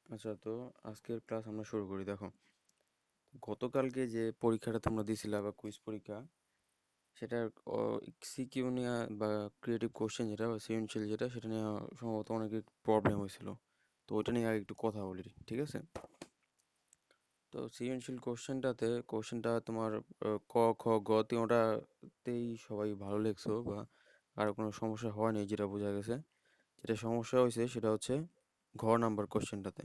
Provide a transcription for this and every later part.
আচ্ছা, তো আজকের ক্লাস আমরা শুরু করি। দেখো, গতকালকে যে পরীক্ষাটা তোমরা দিছিলা বা কুইজ পরীক্ষা, সেটার সিকিউ নিয়ে বা ক্রিয়েটিভ কোশ্চেন যেটা বা সৃজনশীল যেটা সেটা নিয়ে সম্ভবত অনেকের প্রবলেম হয়েছিল। তো ওইটা নিয়ে আগে একটু কথা বলি, ঠিক আছে? তো সৃজনশীল কোশ্চেনটা তোমার ক, খ, গ তিনোটাতেই সবাই ভালো লিখছো বা কারো কোনো সমস্যা হয়নি, যেটা বোঝা গেছে। যেটা সমস্যা হয়েছে সেটা হচ্ছে ঘ নাম্বার কোশ্চেনটাতে।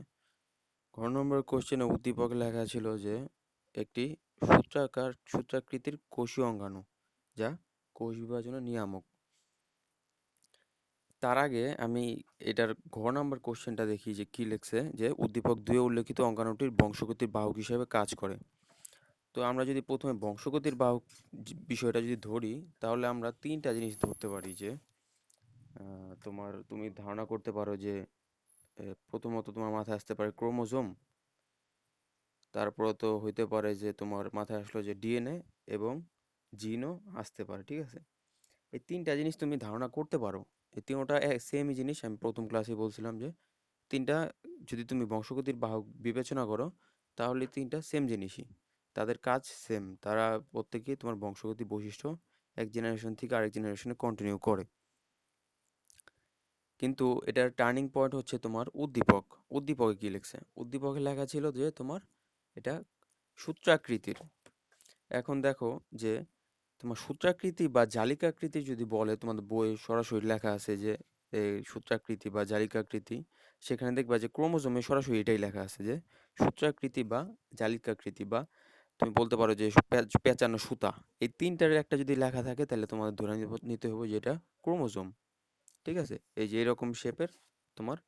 ঘ নম্বর কোশ্চেনে উদ্দীপকে লেখা ছিল যে একটি সূত্রাকৃতির কোষীয় অঙ্গাণু যা কোষ বিভাজনের নিয়ামক। তার আগে আমি এটার ঘ নাম্বার কোশ্চেনটা দেখি যে কি লিখছে, যে উদ্দীপক 2 এ উল্লেখিত অঙ্গাণুটির বংশগতির বাহক হিসেবে কাজ করে। তো আমরা যদি প্রথমে বংশগতির বাহক বিষয়টা যদি ধরি, তাহলে আমরা তিনটা জিনিস ধরতে পারি যে তুমি ধারণা করতে পারো যে প্রথমত তোমার মাথায় আসতে পারে ক্রোমোজোম। তারপরে তো হইতে পারে যে তোমার মাথায় আসলো যে ডিএনএ এবং জিনও আসতে পারে, ঠিক আছে? এই তিনটা জিনিস তুমি ধারণা করতে পারো। এই তিনটা সেমই জিনিস, আমি প্রথম ক্লাসে বলছিলাম যে তিনটা যদি তুমি বংশগতির বাহক বিবেচনা করো, তাহলে তিনটা সেম জিনিসই, তাদের কাজ সেম, তারা প্রত্যেকেই তোমার বংশগতি বৈশিষ্ট্য এক জেনারেশন থেকে আরেক জেনারেশনে কন্টিনিউ করে। কিন্তু এটার টার্নিং পয়েন্ট হচ্ছে তোমার উদ্দীপক। উদ্দীপকে কি লিখছে? উদ্দীপকে লেখা ছিল যে তোমার এটা সূত্রাকৃতির। এখন দেখো যে তোমার সূত্রাকৃতি বা জালিকাকৃতি যদি বলে, তোমাদের বইয়ে সরাসরি লেখা আছে যে এই সূত্রাকৃতি বা জালিকাকৃতি, সেখানে দেখবা যে ক্রোমোজোমে সরাসরি এটাই লেখা আছে যে সূত্রাকৃতি বা জালিকাকৃতি, বা তুমি বলতে পারো যে পেঁচানো সুতা। এই তিনটার একটা যদি লেখা থাকে তাহলে তোমাদের ধরে নিতে হবে যে এটা ক্রোমোজোম, ঠিক আছে? এই যে এরকম শেপের তোমার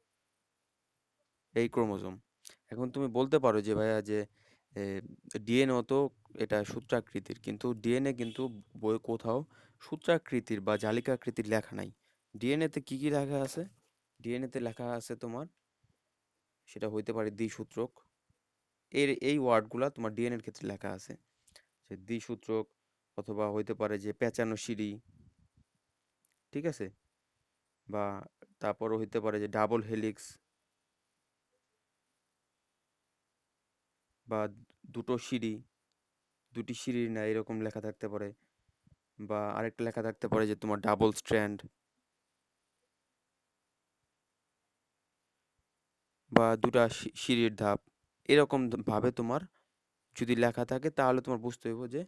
এই ক্রোমোজোম। এখন তুমি বলতে পারো যে ভাইয়া যে ডিএনএ তো এটা সূত্রাকৃতির, কিন্তু ডিএনএ কিন্তু বই কোথাও সূত্রাকৃতির বা জালিকাকৃতির লেখা নাই। ডিএনএতে কি কি লেখা আছে? ডিএনএতে লেখা আছে তোমার, সেটা হইতে পারে দ্বিসূত্রক। এই ওয়ার্ডগুলা তোমার ডিএনএর ক্ষেত্রে লেখা আছে, যে দ্বিসূত্রক, অথবা হইতে পারে যে পেঁচানো সিঁড়ি, ঠিক আছে? বা তারপরও হইতে পারে যে ডাবল হেলিক্স, বা দুটো সিঁড়ি, দুটি সিঁড়ির না এরকম লেখা থাকতে পারে। বা আরেকটা লেখা থাকতে পারে যে তোমার ডাবল স্ট্র্যান্ড, বা দুটা সিঁড়ির ধাপ। এরকম ভাবে তোমার যদি লেখা থাকে, তাহলে তোমার বুঝতে হইব যে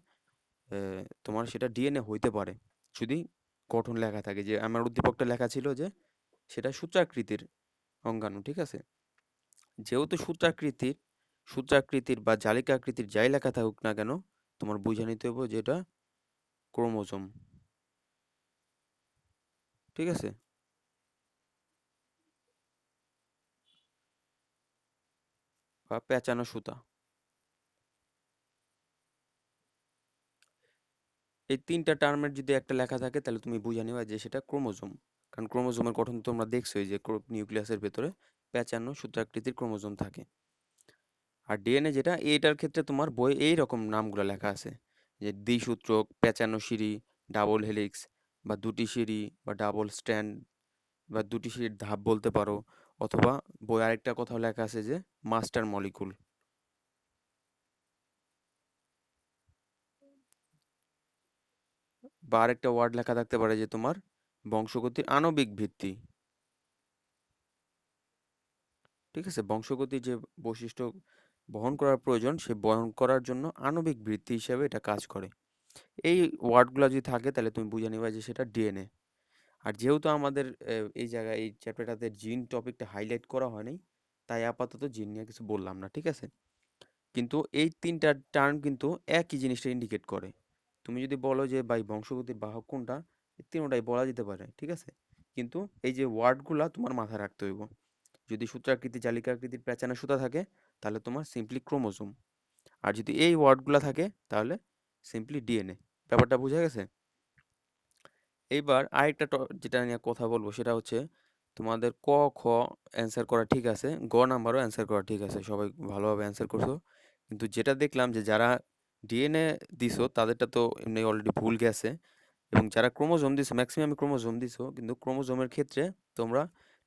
তোমার সেটা ডিএনএ হইতে পারে। যদি গঠন লেখা থাকে, যে আমার উদ্দীপকটা লেখা ছিল যে সেটা সূত্রাকৃতির অঙ্গাণু, ঠিক আছে? যেহেতু সূত্রাকৃতির বা জালিকাকৃতির যাই লেখা থাকুক না কেন, তোমার বুঝে নিতে হবে যে এটা ক্রোমোজোম, ঠিক আছে? বা পেঁচানো সুতা। এই তিনটা টার্মের যদি একটা লেখা থাকে, তাহলে তুমি বুঝে নিবা যে সেটা ক্রোমোজোম। কারণ ক্রোমোজোমের গঠন তো তোমরা দেখছোই যে নিউক্লিয়াসের ভেতরে 55 সূত্রাকৃতির ক্রোমোজোম থাকে। আর ডিএনএ যেটা, এটার ক্ষেত্রে তোমার বই এই রকম নামগুলো লেখা আছে, যে দ্বিসূত্রক, 55 সিঁড়ি, ডাবল হেলিক্স, বা দুটি সিঁড়ি, বা ডাবল স্ট্র্যান্ড, বা দুটি সিঁড়ির ধাপ বলতে পারো। অথবা বই আরেকটা কথাও লেখা আছে যে মাস্টার মলিকুল। বা আরেকটা ওয়ার্ড লেখা থাকতে পারে যে তোমার বংশগতির আণবিক ভিত্তি, ঠিক আছে? বংশগতির যে বৈশিষ্ট্য বহন করার প্রয়োজন, সে বহন করার জন্য আণবিক ভিত্তি হিসেবে এটা কাজ করে। এই ওয়ার্ডগুলো যদি থাকে, তাহলে তুমি বুঝে নিবা যে সেটা ডিএনএ। আর যেহেতু আমাদের এই জায়গায় এই চ্যাপ্টারটাতে জিন টপিকটা হাইলাইট করা হয়নি, তাই আপাতত জিন নিয়ে কিছু বললাম না, ঠিক আছে? কিন্তু এই তিনটা টার্ম কিন্তু একই জিনিসটা ইন্ডিকেট করে। তুমি যদি বলো যে ভাই বংশগতির বাহক কোনটা, এই তিনোটাই বলা যেতে পারে, ঠিক আছে? কিন্তু এই যে ওয়ার্ডগুলা তোমার মাথায় রাখতে হইব। যদি সূত্রাকৃতি, জালিকাকৃতির পেঁচানো সুতা থাকে, তাহলে তোমার সিম্পলি ক্রোমোজোম। আর যদি এই ওয়ার্ডগুলা থাকে, তাহলে সিম্পলি ডিএনএ। ব্যাপারটা বোঝা গেছে? এইবার আরেকটা যেটা নিয়ে কথা বলবো, সেটা হচ্ছে তোমাদের ক, খ অ্যান্সার করা ঠিক আছে, গ নাম্বারও অ্যান্সার করা ঠিক আছে, সবাই ভালোভাবে অ্যান্সার করছো। কিন্তু যেটা দেখলাম যে যারা ডিএনএ দিছো তাদেরটা তো এমনি অলরেডি ভুল গেছে, এবং যারা ক্রোমোজোম দিছো ম্যাক্সিমাম ক্রোমোজোম দিছো, কিন্তু ক্রোমোজোমের ক্ষেত্রে তোমরা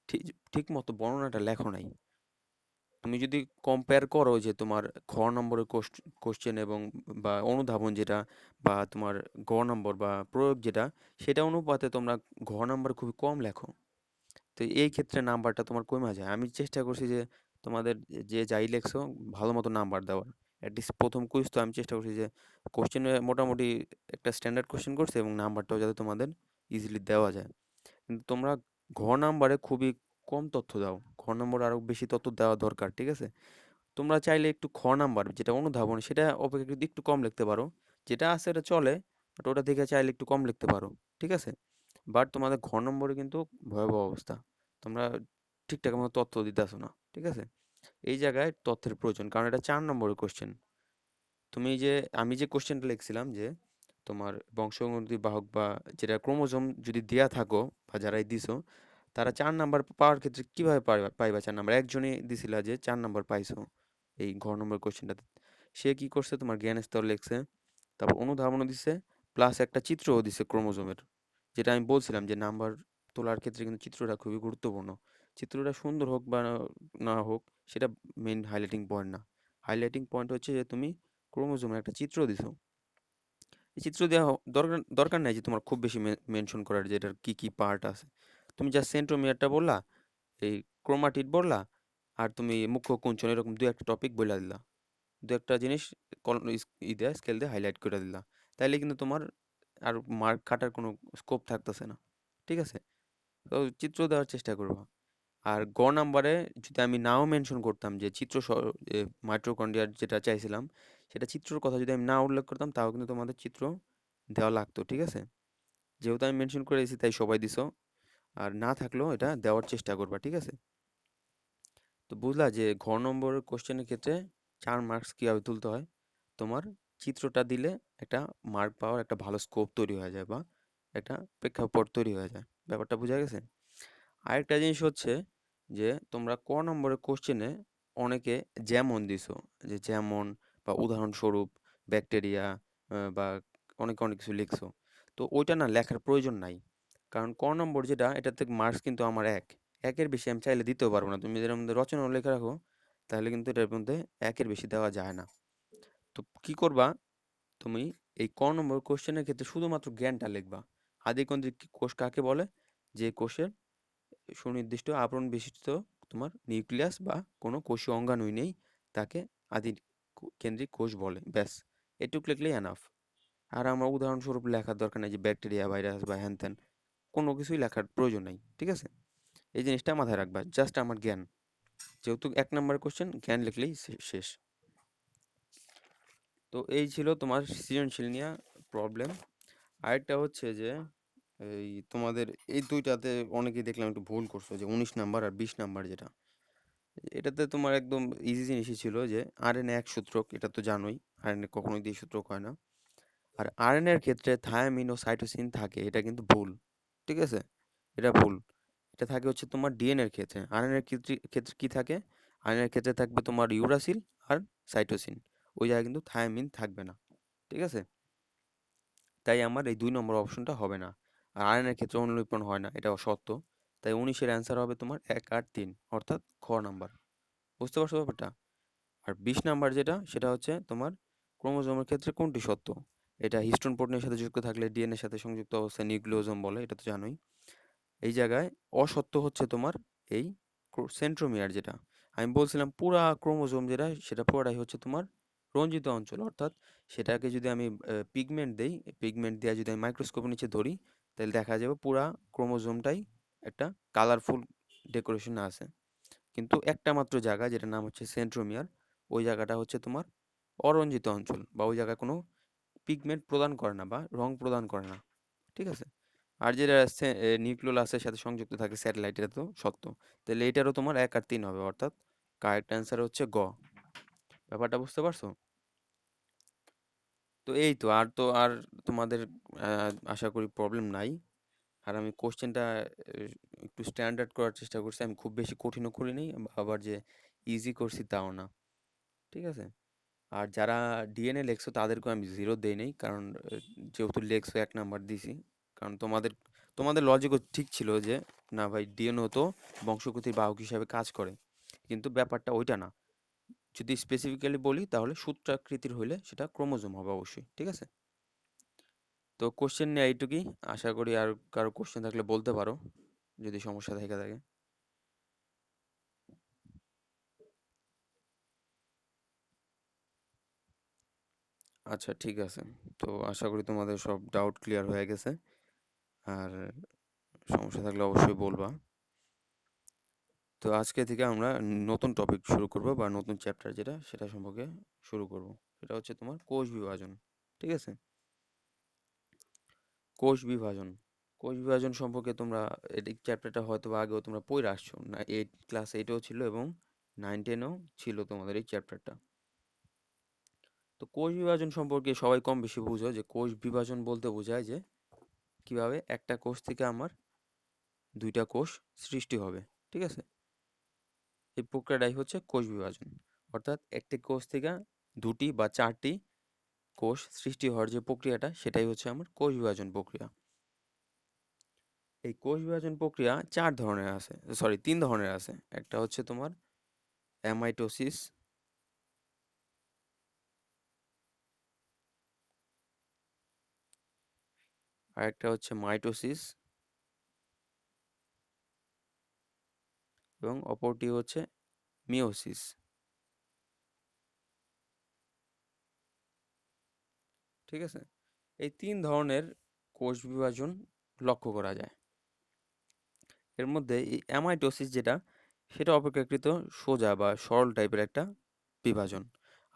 ঠিক ঠিক মতো বর্ণনাটা লেখো নাই। তুমি যদি কম্পেয়ার করো যে তোমার খ নম্বরের কোশ্চেন এবং বা অনুধাবন যেটা বা তোমার গ নম্বর বা প্রয়োগ যেটা, সেটা অনুপাতে তোমরা ঘ নাম্বার খুবই কম লেখো। তো এই ক্ষেত্রে নাম্বারটা তোমার কমে যায়। আমি চেষ্টা করছি যে তোমাদের যে যাই লেখছো ভালো মতো নাম্বার দেওয়ার। অ্যাটলিস্ট প্রথম কুইজ তো আমি চেষ্টা করছি যে কোশ্চেনে মোটামুটি একটা স্ট্যান্ডার্ড কোশ্চেন করছে এবং নাম্বারটাও যাতে তোমাদের ইজিলি দেওয়া যায়। কিন্তু তোমরা ঘ নাম্বারে খুবই কম তথ্য দাও। ঘ নম্বরে আরও বেশি তথ্য দেওয়া দরকার, ঠিক আছে? তোমরা চাইলে একটু খ নাম্বার যেটা অনুধাবন সেটা অপেক্ষাকৃত একটু কম লিখতে পারো। যেটা আছে এটা চলে, বাট ওটা থেকে চাইলে একটু কম লিখতে পারো, ঠিক আছে? বাট তোমাদের ঘ নম্বরে কিন্তু ভয়াবহ অবস্থা। তোমরা ঠিকঠাক মতো তথ্য দিতেছো না, ঠিক আছে? এই জায়গায় তথ্যের প্রয়োজন, কারণ এটা ৪ নম্বরের কোশ্চেন। তুমি যে আমি যে কোশ্চেনটা লিখছিলাম যে তোমার বংশগতি বাহক বা যেটা ক্রোমোজোম যদি দেয়া থাকো বা যারাই দিছো, তারা ৪ নাম্বার পাওয়ার ক্ষেত্রে কিভাবে পাইবা ৪ নাম্বার? একজনই দিছিলা যে ৪ নাম্বার পাইছো এই ঘ নম্বর কোশ্চেনটাতে। সে কি করছে? তোমার জ্ঞান স্তর লিখছে, তারপর অনুধাবনও দিছে, প্লাস একটা চিত্রও দিছে ক্রোমোজোমের। যেটা আমি বলছিলাম যে নাম্বার তোলার ক্ষেত্রে কিন্তু চিত্রটা খুবই গুরুত্বপূর্ণ। চিত্রটা সুন্দর হোক বা না হোক সেটা মেইন হাইলাইটিং পয়েন্ট না। হাইলাইটিং পয়েন্ট হচ্ছে যে তুমি ক্রোমোজোমের একটা চিত্র দিছো। এই চিত্র দেওয়া দরকার দরকার নাই যে তোমার খুব বেশি মেনশন করার যে এটার কি কি পার্ট আছে। তুমি জাস্ট সেন্ট্রোমিয়ারটা বললা, এই ক্রোমাটিড বললা, আর তুমি মুখ্য কুঞ্চন এরকম দু একটা টপিক বইলা দিলা, দু একটা জিনিস ই দিয়ে স্কেল দিয়ে হাইলাইট করে দিলা। তাইলে কিন্তু তোমার আর মার্ক কাটার কোনো স্কোপ থাকতেছে না, ঠিক আছে? তো চিত্র দেওয়ার চেষ্টা করবা। আর গ নাম্বারে যদি আমি নাও মেনশন করতাম যে মাইটোকন্ড্রিয়ার যেটা চাইছিলাম সেটা চিত্রর কথা যদি আমি না উল্লেখ করতাম, তাও কিন্তু তোমাদের চিত্র দেওয়া লাগতো, ঠিক আছে? যেহেতু আমি মেনশন করে দিয়েছি তাই সবাই দিছো। আর না থাকলেও এটা দেওয়ার চেষ্টা করবা, ঠিক আছে? তো বুঝলা যে ঘ নম্বরের কোশ্চেনের ক্ষেত্রে ৪ মার্কস কীভাবে তুলতে হয়। তোমার চিত্রটা দিলে একটা মার্ক পাওয়ার একটা ভালো স্কোপ তৈরি হয়ে যায় বা একটা প্রেক্ষাপট তৈরি হয়ে যায়। ব্যাপারটা বোঝা গেছে? আরেকটা জিনিস হচ্ছে যে তোমরা ক নম্বরের কোশ্চেনে অনেকে যেমন দিছো, যে যেমন বা উদাহরণস্বরূপ ব্যাকটেরিয়া বা অনেক কিছু লিখছো। তো ওইটা না লেখার প্রয়োজন নাই। কারণ ক নম্বর যেটা এটাতে মার্কস কিন্তু আমার একের বেশি আমি চাইলে দিতেও পারবো না। তুমি যদি এর মধ্যে রচনা লেখা রাখো তাহলে কিন্তু এটার মধ্যে একের বেশি দেওয়া যায় না। তো কি করবা? তুমি এই ক নম্বর কোশ্চেনের ক্ষেত্রে শুধুমাত্র জ্ঞানটা লিখবা। আদিকন্দিক কোষ কাকে বলে? যে কোষের সুনির্দিষ্ট আবরণ বিশিষ্ট তোমার নিউক্লিয়াস বা কোনো কোষীয় অঙ্গাণুই নেই, তাকে আদি কেন্দ্রিক কোষ বলে। ব্যাস, এটুক লিখলেই এনাফ। আর আমার উদাহরণস্বরূপ লেখার দরকার নেই যে ব্যাকটেরিয়া, ভাইরাস বা হ্যান ত্যান, কোনো কিছুই লেখার প্রয়োজন নাই, ঠিক আছে? এই জিনিসটা মাথায় রাখবা, জাস্ট আমার জ্ঞান। যেহেতু ১ নাম্বার কোশ্চেন, জ্ঞান লিখলেই শেষ। তো এই ছিল তোমার সৃজনশীল নিয়ে প্রবলেম। আরেকটা হচ্ছে যে এই তোমাদের এই ২ টাতে অনেকেই দেখলাম একটু ভুল করছো, যে ১৯ নাম্বার আর ২০ নাম্বার যেটা। এটাতে তোমার একদম ইজি জিনিসই ছিল যে আরএনএ এক সূত্রক, এটা তো জানোই। আরএনএ কখনোই দ্বিসূত্রক হয় না। আর আরএনএ এর ক্ষেত্রে থায়ামিন ও সাইটোসিন থাকে, এটা কিন্তু ভুল, ঠিক আছে? এটা ভুল। এটা থাকে হচ্ছে তোমার ডিএনএ এর ক্ষেত্রে। আরএনএ এর ক্ষেত্রে কি থাকে? আরএনএ এর ক্ষেত্রে থাকবে তোমার ইউরাসিল আর সাইটোসিন। ওই জায়গায় কিন্তু থায়ামিন থাকবে না, ঠিক আছে? তাই আমার এই ২ নম্বর অপশনটা হবে না। আর আয়নের ক্ষেত্রে অনুলিপন হয় না, এটা সত্য। তাই ১৯ এর অ্যান্সার হবে তোমার ১ আর ৩, অর্থাৎ খ নাম্বার। বুঝতে পারছো ব্যাপারটা? আর ২০ নাম্বার যেটা সেটা হচ্ছে তোমার ক্রোমোজোমের ক্ষেত্রে কোনটি সত্য? এটা হিস্টোন প্রোটিনের সাথে যুক্ত থাকলে ডিএনএ এর সাথে সংযুক্ত অবস্থায় নিউক্লিওজোম বলে, এটা তো জানোই। এই জায়গায় অসত্য হচ্ছে তোমার এই সেন্ট্রোমিয়ার যেটা। আমি বলছিলাম পুরা ক্রোমোজোম যেটা সেটা পুরাটাই হচ্ছে তোমার রঞ্জিত অঞ্চল। অর্থাৎ সেটাকে যদি আমি পিগমেন্ট দেই, পিগমেন্ট দিয়ে যদি আমি মাইক্রোস্কোপের নিচে ধরি, তাহলে দেখা যাবে পুরা ক্রোমোজোমটাই একটা কালারফুল ডেকোরেশন আছে। কিন্তু একটা মাত্র জায়গা যেটার নাম হচ্ছে সেন্ট্রোমিয়ার, ওই জায়গাটা হচ্ছে তোমার অরঞ্জিত অঞ্চল বা ওই জায়গায় কোনো পিগমেন্ট প্রদান করে না বা রং প্রদান করে না, ঠিক আছে? আর যেটা নিউক্লিওলাসের সাথে সংযুক্ত থাকে স্যাটেলাইট, এটা তো সত্য। তাহলে এটারও তোমার ১ আর ৩ হবে, অর্থাৎ কারেক্ট অ্যান্সার হচ্ছে গ। ব্যাপারটা বুঝতে পারছো? তো এই তো আর তোমাদের আশা করি প্রবলেম নাই। আর আমি কোশ্চেনটা একটু স্ট্যান্ডার্ড করার চেষ্টা করছি। আমি খুব বেশি কঠিনও করিনি, আবার যে ইজি করছি তাও না, ঠিক আছে? আর যারা ডিএনএ লেখছো তাদেরকেও আমি 0 দেই নাই, কারণ যেহেতু লেখছো ১ নাম্বার দিছি। কারণ তোমাদের তোমাদের লজিকও ঠিক ছিল যে না ভাই ডিএনএও তো বংশগতির বাহক হিসাবে কাজ করে। কিন্তু ব্যাপারটা ওইটা না। যদি স্পেসিফিক্যালি বলি তাহলে সূত্রাকৃতির হইলে সেটা ক্রোমোজোম হবে অবশ্যই, ঠিক আছে? তো কোশ্চেন নিয়ে এইটুকুই। আশা করি আর কারো কোশ্চেন থাকলে বলতে পারো, যদি সমস্যা থেকে থাকে। আচ্ছা, ঠিক আছে। তো আশা করি তোমাদের সব ডাউট ক্লিয়ার হয়ে গেছে। আর সমস্যা থাকলে অবশ্যই বলবা। তো আজকে থেকে আমরা নতুন টপিক শুরু করব, বা নতুন চ্যাপ্টার যেটা সেটা সম্পর্কে শুরু করব। সেটা হচ্ছে তোমার কোষ বিভাজন, ঠিক আছে? কোষ বিভাজন। কোষ বিভাজন সম্পর্কে তোমরা এই চ্যাপ্টারটা হয়তো বা আগেও তোমরা পড়ে আসছো না, ক্লাস 8এও ছিল এবং 9-10এও ছিল তোমাদের এই চ্যাপ্টারটা। তো কোষ বিভাজন সম্পর্কে সবাই কম বেশি বুঝো যে কোষ বিভাজন বলতে বোঝায় যে কিভাবে একটা কোষ থেকে আমার দুইটা কোষ সৃষ্টি হবে, ঠিক আছে? এই প্রক্রিয়াটাই হচ্ছে কোষ বিভাজন। অর্থাৎ একটি কোষ থেকে দুটি বা চারটি কোষ সৃষ্টি হওয়ার যে প্রক্রিয়াটা, সেটাই হচ্ছে আমার কোষ বিভাজন প্রক্রিয়া। এই কোষ বিভাজন প্রক্রিয়া তিন ধরনের আছে। একটা হচ্ছে তোমার অ্যামাইটোসিস, আর একটা হচ্ছে মাইটোসিস, এবং অপরটি হচ্ছে মিওসিস, ঠিক আছে? এই তিন ধরনের কোষ বিভাজন লক্ষ্য করা যায়। এর মধ্যে এই অ্যামাইটোসিস যেটা, সেটা অপেক্ষাকৃত সোজা বা সরল টাইপের একটা বিভাজন।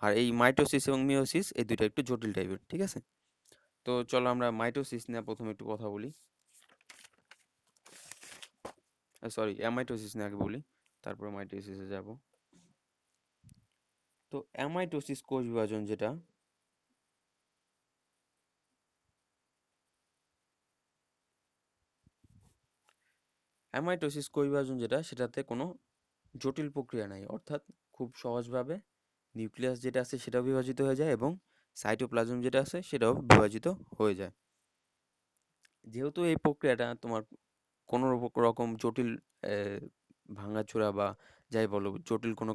আর এই মাইটোসিস এবং মিওসিস এই দুটো একটু জটিল টাইপের, ঠিক আছে? তো চলো আমরা মাইটোসিস নিয়ে প্রথমে একটু কথা বলি। সরি, অ্যামাইটোসিস নিয়ে আগে বলি, তারপরে মাইটোসিসে যাব। তো অ্যামাইটোসিস কোষ বিভাজন যেটা, অ্যামাইটোসিস কোষ বিভাজন যেটা, সেটাতে কোনো জটিল প্রক্রিয়া নাই। অর্থাৎ খুব সহজভাবে নিউক্লিয়াস যেটা আছে সেটাও বিভাজিত হয়ে যায় এবং সাইটোপ্লাজম যেটা আছে সেটাও বিভাজিত হয়ে যায়। যেহেতু এই প্রক্রিয়াটা তোমার কোনো রকম জটিল ভাঙাচোরা বা যাই বলো জটিল কোনো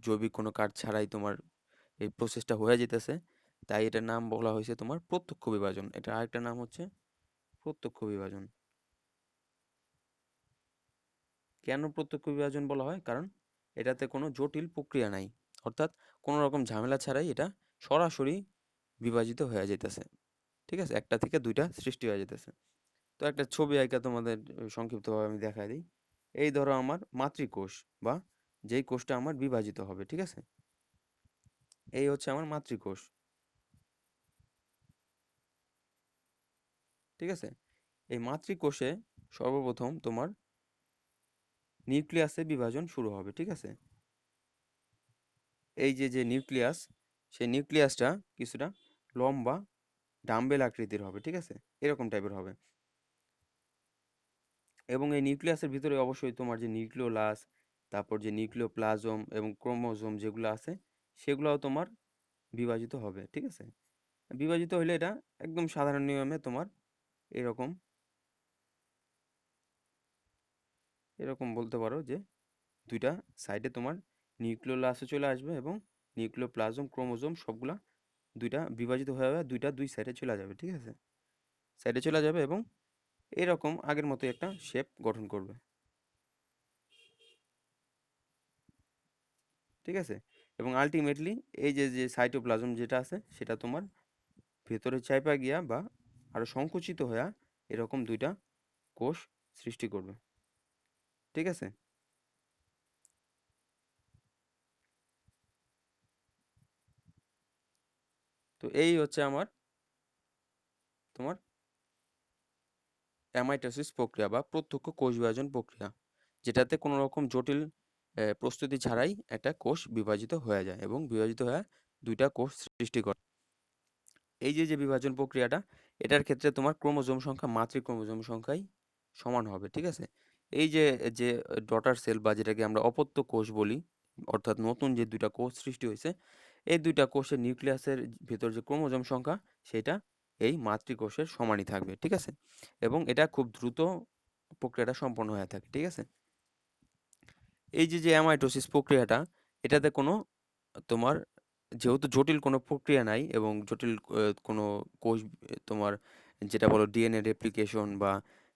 জৈবিক কোনো কাজ ছাড়াই তোমার এই প্রসেসটা হয়ে যেতেছে, তাই এটার নাম বলা হয়েছে তোমার প্রত্যক্ষ বিভাজন। এটা আরেকটা নাম হচ্ছে প্রত্যক্ষ বিভাজন। কেন প্রত্যক্ষ বিভাজন বলা হয়? কারণ এটাতে কোনো জটিল প্রক্রিয়া নাই। অর্থাৎ কোনো রকম ঝামেলা ছাড়াই এটা সরাসরি বিভাজিত হয়ে যেতেছে, ঠিক আছে? একটা থেকে দুইটা সৃষ্টি হয়ে যেতেছে। তো একটা ছবি আঁকা তোমাদের সংক্ষিপ্তভাবে আমি দেখাই দিই। এই ধরো আমার মাতৃকোষ, বা যেই কোষটা আমার বিভাজিত হবে, ঠিক আছে? এই হচ্ছে আমার মাতৃকোষ, ঠিক আছে? এই মাতৃকোষে সর্বপ্রথম তোমার নিউক্লিয়াসে বিভাজন শুরু হবে, ঠিক আছে? এই যে নিউক্লিয়াস, সেই নিউক্লিয়াসটা কিছুটা লম্বা ডাম্বেল আকৃতির হবে, ঠিক আছে? এরকম টাইপের হবে। এবং এই নিউক্লিয়াসের ভিতরে অবশ্যই তোমার যে নিউক্লিওলাস, তারপর যে নিউক্লিওপ্লাজম এবং ক্রোমোজোম যেগুলো আছে, সেগুলোও তোমার বিভাজিত হবে, ঠিক আছে? বিভাজিত হইলে এটা একদম সাধারণ নিয়মে তোমার এরকম এরকম বলতে পারো যে দুইটা সাইডে তোমার নিউক্লিওলাসও চলে আসবে এবং নিউক্লিওপ্লাজম ক্রোমোজোম সবগুলা দুইটা বিভাজিত হয়ে দুইটা দুই সাইডে চলে যাবে, ঠিক আছে? সাইডে চলে যাবে এবং এরকম আগের মতো একটা শেপ গঠন করবে, ঠিক আছে? এবং আলটিমেটলি এই যে সাইটোপ্লাজম যেটা আছে সেটা তোমার ভেতরে চাইপা গিয়া বা আরো সংকুচিত হয়ে এরকম দুইটা কোষ সৃষ্টি করবে, ঠিক আছে? তো এই হচ্ছে আমার তোমার অ্যামাইটোসিস প্রক্রিয়া বা প্রত্যক্ষ কোষ বিভাজন প্রক্রিয়া, যেটাতে কোনো রকম জটিল প্রস্তুতি ছাড়াই একটা কোষ বিভাজিত হয়ে যায় এবং বিভাজিত হয়ে দুইটা কোষ সৃষ্টি করে। এই যে বিভাজন প্রক্রিয়াটা, এটার ক্ষেত্রে তোমার ক্রোমোজোম সংখ্যা মাতৃ ক্রোমোজোম সংখ্যাই সমান হবে, ঠিক আছে? এই যে ডটার সেল বা যেটাকে আমরা অপত্য কোষ বলি, অর্থাৎ নতুন যে দুইটা কোষ সৃষ্টি হয়েছে, এই দুইটা কোষের নিউক্লিয়াসের ভিতর যে ক্রোমোজোম সংখ্যা, সেটা এই মাতৃকোষের সমানই থাকবে, ঠিক আছে? এবং এটা খুব দ্রুত প্রক্রিয়াটা সম্পন্ন হয়ে থাকে, ঠিক আছে? এই যে অ্যামাইটোসিস প্রক্রিয়াটা, এটাতে কোনো তোমার যেহেতু জটিল কোনো প্রক্রিয়া নাই এবং জটিল কোনো কোষ তোমার যেটা বলো ডিএনএ রেপ্লিকেশন বা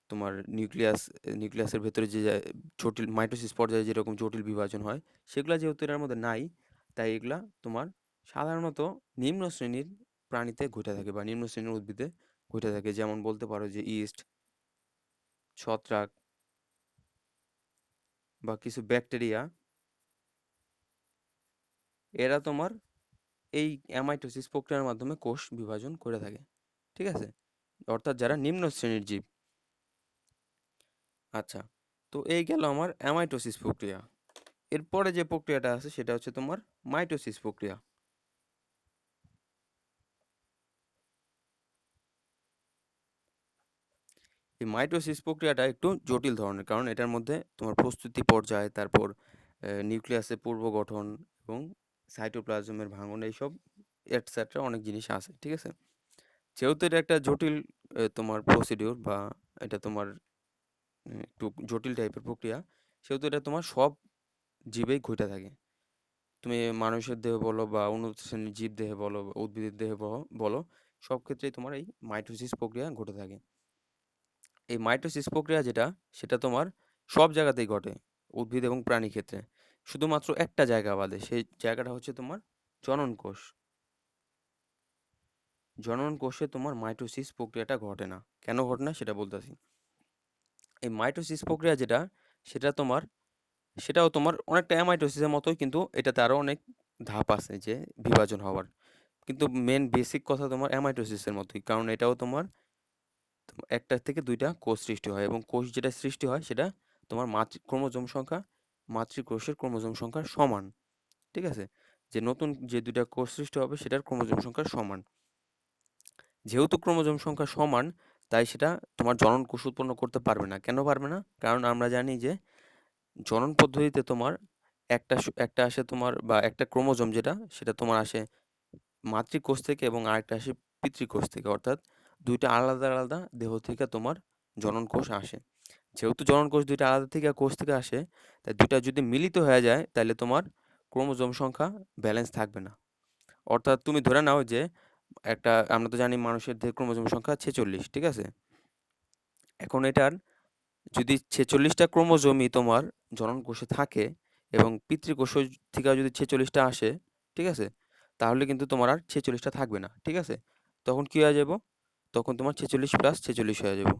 তোমার নিউক্লিয়াসের ভেতরে যে জটিল মাইটোসিস পর্যায়ে যেরকম জটিল বিভাজন হয়, সেগুলা যেহেতু এটার মধ্যে নাই, তাই এগুলা তোমার সাধারণত নিম্ন শ্রেণীর প্রাণীতে ঘটে থাকে বা নিম্ন শ্রেণীর উদ্ভিদে ঘটে থাকে। যেমন বলতে পারো যে ইস্ট, ছত্রাক বা কিছু ব্যাকটেরিয়া, এরা তোমার এই অ্যামাইটোসিস প্রক্রিয়ার মাধ্যমে কোষ বিভাজন করে থাকে। ঠিক আছে? অর্থাৎ যারা নিম্ন শ্রেণীর জীব। আচ্ছা, তো এই গেল আমার অ্যামাইটোসিস প্রক্রিয়া। এরপরে যে প্রক্রিয়াটা আছে সেটা হচ্ছে তোমার মাইটোসিস প্রক্রিয়া। এই মাইটোসিস প্রক্রিয়াটা একটু জটিল ধরনের, কারণ এটার মধ্যে তোমার প্রস্তুতি পর্যায়, তারপর নিউক্লিয়াসের পূর্ব গঠন এবং সাইটোপ্লাজমের ভাঙন, এইসব এটসেট্রা অনেক জিনিস আছে। ঠিক আছে? যেহেতু এটা একটা জটিল তোমার প্রসিডিউর বা এটা তোমার একটু জটিল টাইপের প্রক্রিয়া, সেহেতু এটা তোমার সব জীবেই ঘটে থাকে। তুমি মানুষের দেহে বলো বা উন্নত শ্রেণীর জীব দেহে বলো বা উদ্ভিদের দেহে বলো, সব ক্ষেত্রেই তোমার এই মাইটোসিস প্রক্রিয়া ঘটে থাকে। এই মাইটোসিস প্রক্রিয়া যেটা, সেটা তোমার সব জায়গাতেই ঘটে, উদ্ভিদ এবং প্রাণী ক্ষেত্রে। শুধুমাত্র একটা জায়গা বাদে, সেই জায়গাটা হচ্ছে তোমার জনন কোষ। জনন কোষে তোমার মাইটোসিস প্রক্রিয়াটা ঘটে না। কেন ঘটে না সেটা বলতেছি। এই মাইটোসিস প্রক্রিয়া যেটা, সেটা তোমার সেটাও তোমার অনেকটা অ্যামাইটোসিসের মতোই, কিন্তু এটাতে আরো অনেক ধাপ আছে যে বিভাজন হওয়ার। কিন্তু মেন বেসিক কথা তোমার অ্যামাইটোসিসের মতোই, কারণ এটাও তোমার একটা থেকে দুইটা কোষ সৃষ্টি হয় এবং কোষ যেটা সৃষ্টি হয় সেটা তোমার ক্রোমোজোম সংখ্যা মাতৃকোষের ক্রোমোজোম সংখ্যার সমান। ঠিক আছে? যে নতুন যে দুইটা কোষ সৃষ্টি হবে সেটার ক্রোমোজোম সংখ্যা সমান। যেহেতু ক্রোমোজোম সংখ্যা সমান, তাই সেটা তোমার জনন কোষ উৎপন্ন করতে পারবে না। কেন পারবে না? কারণ আমরা জানি যে জনন পদ্ধতিতে তোমার একটা আসে তোমার, বা একটা ক্রোমোজোম যেটা, সেটা তোমার আসে মাতৃকোষ থেকে এবং আরেকটা আসে পিতৃকোষ থেকে। অর্থাৎ দুইটা আলাদা আলাদা দেহ থেকে তোমার জনন কোষ আসে। যেহেতু জনন কোষ দুইটা আলাদা থেকে কোষ থেকে আসে, তাই দুইটা যদি মিলিত হয়ে যায় তাহলে তোমার ক্রোমোজোম সংখ্যা ব্যালেন্স থাকবে না। অর্থাৎ তুমি ধরে নাও যে আমরা তো জানি মানুষের দেহে ক্রোমোজোম সংখ্যা 46, ঠিক আছে? এখন এটার যদি 46টা ক্রোমোজোমই তোমার জনন কোষে থাকে এবং পিতৃকোষ থেকে যদি 46টা আসে, ঠিক আছে? তাহলে কিন্তু তোমার আর 46টা থাকবে না। ঠিক আছে? তখন কি হয়ে যাব? তখন তোমার 46 প্লাস 46 হয়ে যাব।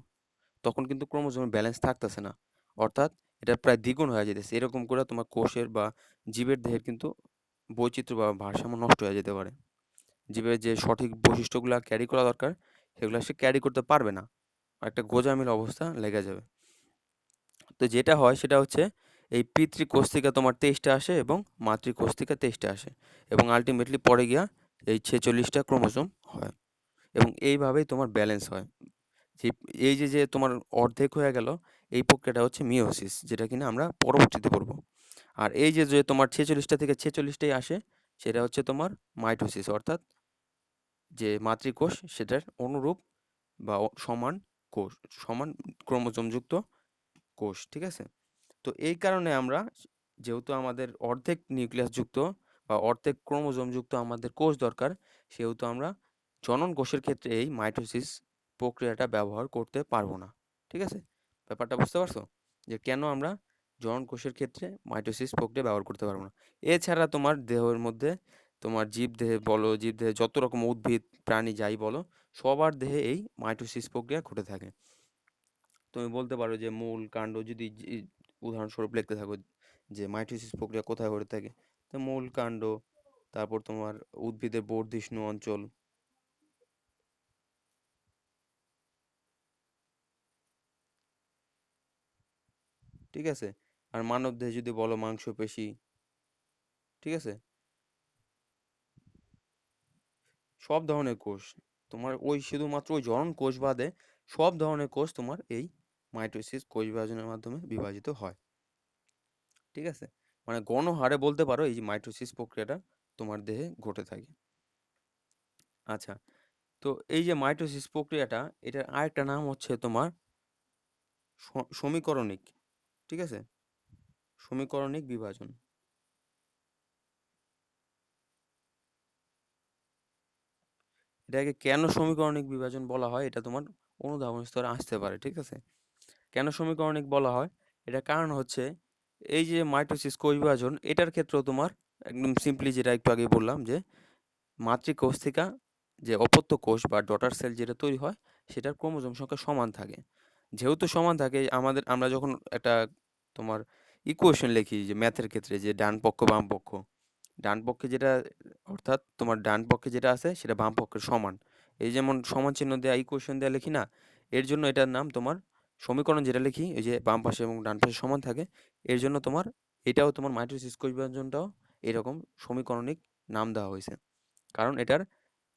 তখন কিন্তু ক্রোমোজোমের ব্যালেন্স থাকতেছে না। অর্থাৎ এটা প্রায় দ্বিগুণ হয়ে যেতেছে। এরকম করে তোমার কোষের বা জীবের দেহের কিন্তু বৈচিত্র্য বা ভারসাম্য নষ্ট হয়ে যেতে পারে। জীবের যে সঠিক বৈশিষ্ট্যগুলা ক্যারি করা দরকার, সেগুলা সে ক্যারি করতে পারবে না। একটা গোঁজামিল অবস্থা লেগে যাবে। তো যেটা হয় সেটা হচ্ছে এই পিতৃকোষ থেকে তোমার 23টা আসে এবং মাতৃকোষ থেকে 23টা আসে এবং আল্টিমেটলি পরে গিয়া এই 46টা ক্রোমোজোম হয় এবং এইভাবেই তোমার ব্যালেন্স হয়। যে এই যে তোমার অর্ধেক হয়ে গেল, এই প্রক্রিয়াটা হচ্ছে মিওসিস, যেটা কিনা আমরা পরবর্তীতে করব। আর এই যে তোমার 46টা থেকে 46টাই আসে, সেটা হচ্ছে তোমার মাইটোসিস, অর্থাৎ যে মাতৃকোষ সেটার অনুরূপ বা সমান কোষ, সমান ক্রোমোজোমযুক্ত কোষ। ঠিক আছে? তো এই কারণে আমরা, যেহেতু আমাদের অর্ধেক নিউক্লিয়াস যুক্ত বা অর্ধেক ক্রোমোজোম যুক্ত আমাদের কোষ দরকার, সেহেতু আমরা জনন কোষের ক্ষেত্রে এই মাইটোসিস প্রক্রিয়াটা ব্যবহার করতে পারবো না। ঠিক আছে? ব্যাপারটা বুঝতে পারছো? যে কেন আমরা জনন কোষের ক্ষেত্রে মাইটোসিস প্রক্রিয়া ব্যবহার করতে পারবো না। এছাড়া তোমার দেহের মধ্যে তোমার জীবদেহে বলো, জীবদেহে যত রকম উদ্ভিদ প্রাণী যাই বলো, সবার দেহে এই মাইটোসিস প্রক্রিয়া ঘটে থাকে। তুমি বলতে পারো যে মূল কাণ্ড যদি উদাহরণস্বরূপ লিখতে থাকো যে মাইটোসিস প্রক্রিয়া কোথায় ঘটে থাকে, তো মূল কাণ্ড, তারপর তোমার উদ্ভিদের বর্ধিষ্ণু অঞ্চল, ঠিক আছে? আর মানব দেহে যদি বলো মাংসপেশি, ঠিক আছে? সব ধরনের কোষ তোমার ওই শুধুমাত্র ওই জনন কোষ বাদে সব ধরনের কোষ তোমার এই মাইটোসিস কোষ বিভাজনের মাধ্যমে বিভাজিত হয়। ঠিক আছে? মানে গণহারে বলতে পারো এই যে মাইটোসিস প্রক্রিয়াটা তোমার দেহে ঘটে থাকে। আচ্ছা, তো এই যে মাইটোসিস প্রক্রিয়াটা, এটার আরেকটা নাম হচ্ছে তোমার সমীকরণিক। ঠিক আছে? সমীকরণিক বিভাজন। এটাকে কেন সমীকরণিক বিভাজন বলা হয় এটা তোমার অনুধাবন স্তরে আসতে পারে, ঠিক আছে? কেন সমীকরণিক বলা হয়? এটার কারণ হচ্ছে এই যে মাইটোসিস কোষ বিভাজন এটার ক্ষেত্রেও তোমার একদম সিম্পলি যেটা একটু আগেই বললাম যে মাতৃকোষ থেকে যে অপত্য কোষ বা ডটার সেল যেটা তৈরি হয় সেটার ক্রোমোজোম সংখ্যা সমান থাকে। যেহেতু সমান থাকে আমরা যখন একটা তোমার ইকুয়েশন লিখি যে ম্যাথের ক্ষেত্রে যে ডান পক্ষ বাম পক্ষ, ডান পক্ষে যেটা অর্থাৎ তোমার ডান পক্ষে যেটা আছে সেটা বাম পক্ষের সমান। এই যেমন সমান চিহ্ন দেওয়া ইকুয়েশন দেওয়া লিখি না, এর জন্য এটার নাম তোমার সমীকরণ যেটা লিখি এই যে বাম পাশে এবং ডান পাশে সমান থাকে, এর জন্য তোমার এটাও তোমার মাইটোসিস কোষ বিভাজনটাও এরকম সমীকরণিক নাম দেওয়া হয়েছে। কারণ এটার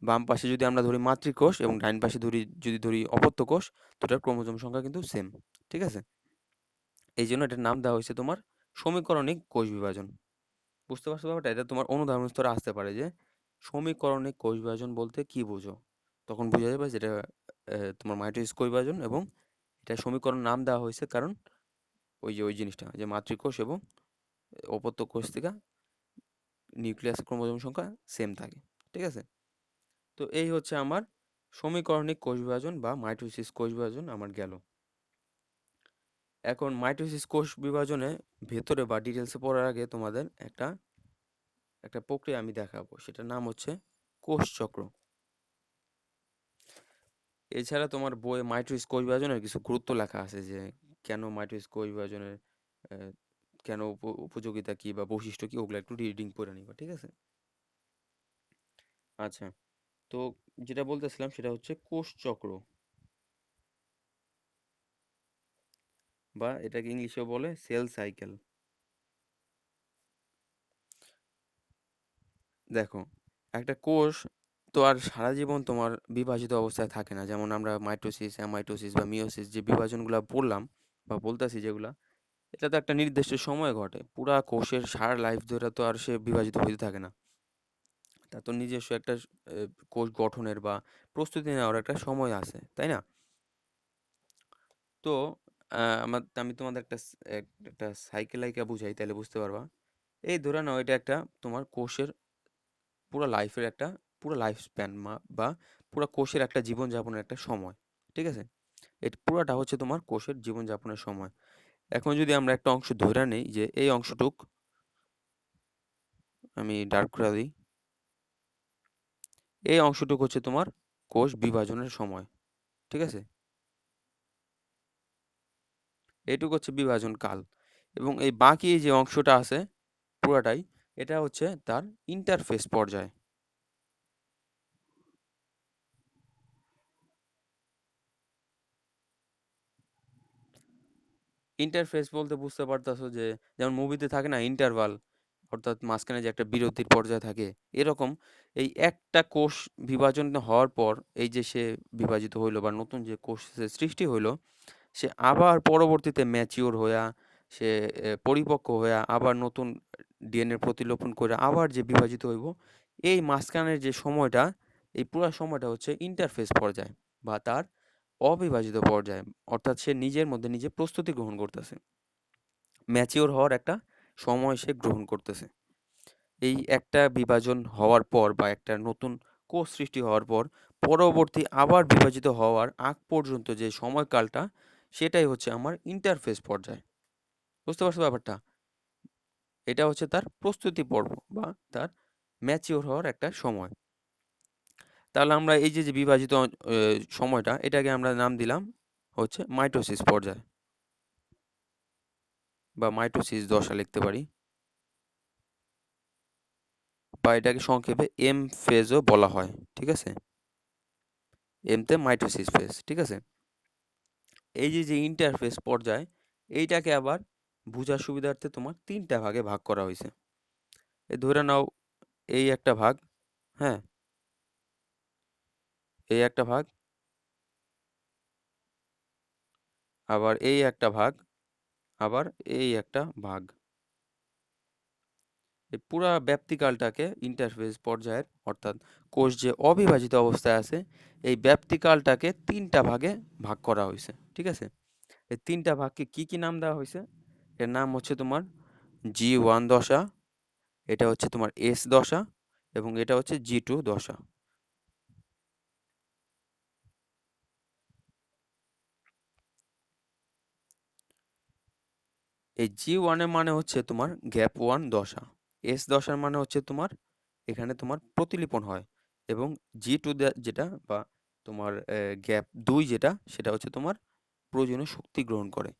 বাম পাশে যদি আমরা ধরি মাতৃকোষ এবং ডান পাশে যদি ধরি অপত্য কোষ, দুটার ক্রোমোজোম সংখ্যা কিন্তু সেম, ঠিক আছে? এই জন্য এটার নাম দেওয়া হয়েছে তোমার সমীকরণিক কোষ বিভাজন। বুঝতে পারছো ব্যাপারটা? এটা তোমার অনুধাবন স্তরে আসতে পারে যে সমীকরণিক কোষ বিভাজন বলতে কি বোঝো, তখন বোঝা যাবে যেটা তোমার মাইটোসিস কোষ বিভাজন, এবং এটা সমীকরণ নাম দেওয়া হয়েছে কারণ ওই জিনিসটা যে মাতৃকোষ এবং অপত্য কোষ থেকে নিউক্লিয়াস ক্রোমোজোম সংখ্যা সেম থাকে, ঠিক আছে? তো এই হচ্ছে আমার সমীকরণিক কোষ বিভাজন বা মাইটোসিস কোষ বিভাজন আমার গেল। এখন মাইটোসিস কোষ বিভাজনে ভেতরে বা ডিটেলসে পড়ার আগে তোমাদের একটা একটা প্রক্রিয়া আমি দেখাবো, সেটার নাম হচ্ছে কোষ চক্র। এছাড়া তোমার বইয়ে মাইটোসিস কোষ বিভাজনের কিছু গুরুত্ব লেখা আছে যে কেন মাইটোসিস কোষ বিভাজনের আহ, কেন উপযোগিতা কি বা বৈশিষ্ট্য কি, ওগুলো একটু রিডিং করে নিবা, ঠিক আছে? আচ্ছা, তো যেটা বলতেছিলাম সেটা হচ্ছে কোষ চক্র, বা এটাকে ইংলিশেও বলে সেল সাইকেল। দেখো, একটা কোষ তো আর সারা জীবন তোমার বিভাজিত অবস্থায় থাকে না। যেমন আমরা মাইটোসিস, অ্যামাইটোসিস বা মিওসিস যে বিভাজনগুলো বললাম বা বলতাছি যেগুলা, এটা তো একটা নির্দিষ্ট সময়ে ঘটে। পুরা কোষের সারা লাইফ ধরে তো আর সে বিভাজিত হইতে থাকে না। তার তো নিজস্ব একটা কোষ গঠনের বা প্রস্তুতি নেওয়ার একটা সময় আছে, তাই না? তো আমি তোমাদের একটা সাইকেল আইকা বুঝাই, তাহলে বুঝতে পারবা। এই ধরে নাও এটা একটা তোমার কোষের পুরো লাইফের একটা পুরো লাইফ স্প্যান বা পুরো কোষের একটা জীবনযাপনের একটা সময়, ঠিক আছে? এটা পুরাটা হচ্ছে তোমার কোষের জীবনযাপনের সময়। এখন যদি আমরা একটা অংশ ধরে নেই যে এই অংশটুক আমি ডার্ক করে দিই, এই অংশটুক হচ্ছে তোমার কোষ বিভাজনের সময়, ঠিক আছে? এইটুকু হচ্ছে বিভাজন কাল, এবং এই বাকি যে অংশটা আছে পুরাটাই, এটা হচ্ছে তার ইন্টারফেস পর্যায়। ইন্টারফেস বলতে বুঝতে পারতাছো যে যেমন মুভিতে থাকে না ইন্টারভাল, অর্থাৎ মাঝখানে যে একটা বিরতির পর্যায় থাকে, এরকম এই একটা কোষ বিভাজন হওয়ার পর এই যে সে বিভাজিত হইলো বা নতুন যে কোষ সৃষ্টি হইলো, সে আবার পরবর্তীতে ম্যাচিওর হইয়া সে পরিপক্ক হইয়া আবার নতুন ডিএনএ প্রতিলিপন করে আবার যে বিভাজিত হইব, এই মাঝখানের যে সময়টা, এই পুরো সময়টা হচ্ছে ইন্টারফেস পর্যায় বা তার অবিভাজিত পর্যায়। অর্থাৎ সে নিজের মধ্যে নিজে প্রস্তুতি গ্রহণ করতেছে, ম্যাচিওর হওয়ার একটা সময় সে গ্রহণ করতেছে। এই একটা বিভাজন হওয়ার পর বা একটা নতুন কোষ সৃষ্টি হওয়ার পর পরবর্তী আবার বিভাজিত হওয়ার আগ পর্যন্ত যে সময়কালটা, সেটাই হচ্ছে আমার ইন্টারফেস পর্যায়। বুঝতে পারছো ব্যাপারটা? এটা হচ্ছে তার প্রস্তুতি পর্ব বা তার ম্যাচিওর হওয়ার একটা সময়। তাহলে আমরা এই যে বিভাজিত সময়টা, এটাকে আমরা নাম দিলাম হচ্ছে মাইটোসিস পর্যায় বা মাইটোসিস দশা লিখতে পারি, বা এটাকে সংক্ষেপে এম ফেজও বলা হয়, ঠিক আছে? এমতে মাইটোসিস ফেজ, ঠিক আছে? এই যে ইন্টারফেস পর্যায়, এইটাকে আবার বোঝার সুবিধার্থে তোমার তিনটা ভাগে ভাগ করা হয়েছে। এই ধরে নাও এই একটা ভাগ, হ্যাঁ, এই একটা ভাগ, আবার এই একটা ভাগ, আবার এই একটা ভাগ। এই পুরা ব্যাপ্তিকালটাকে ইন্টারফেস পর্যায়ের, অর্থাৎ কোষ যে অবিভাজিত অবস্থায় আছে, এই ব্যাপ্তিকালটাকে তিনটা ভাগে ভাগ করা হয়েছে, ঠিক আছে? এই তিনটা ভাগকে কি কি নাম দেওয়া হয়েছে? এর নাম হচ্ছে তোমার G1 দশা, এটা হচ্ছে তোমার S দশা এবং এটা হচ্ছে G2 দশা। এই G1 এর মানে হচ্ছে তোমার গ্যাপ 1 দশা, S দশার মানে হচ্ছে তোমার এখানে তোমার প্রতিলিপন হয়, এবং G2 যেটা বা তোমার গ্যাপ 2 যেটা সেটা হচ্ছে তোমার প্রয়োজনীয় শক্তি গ্রহণ করে।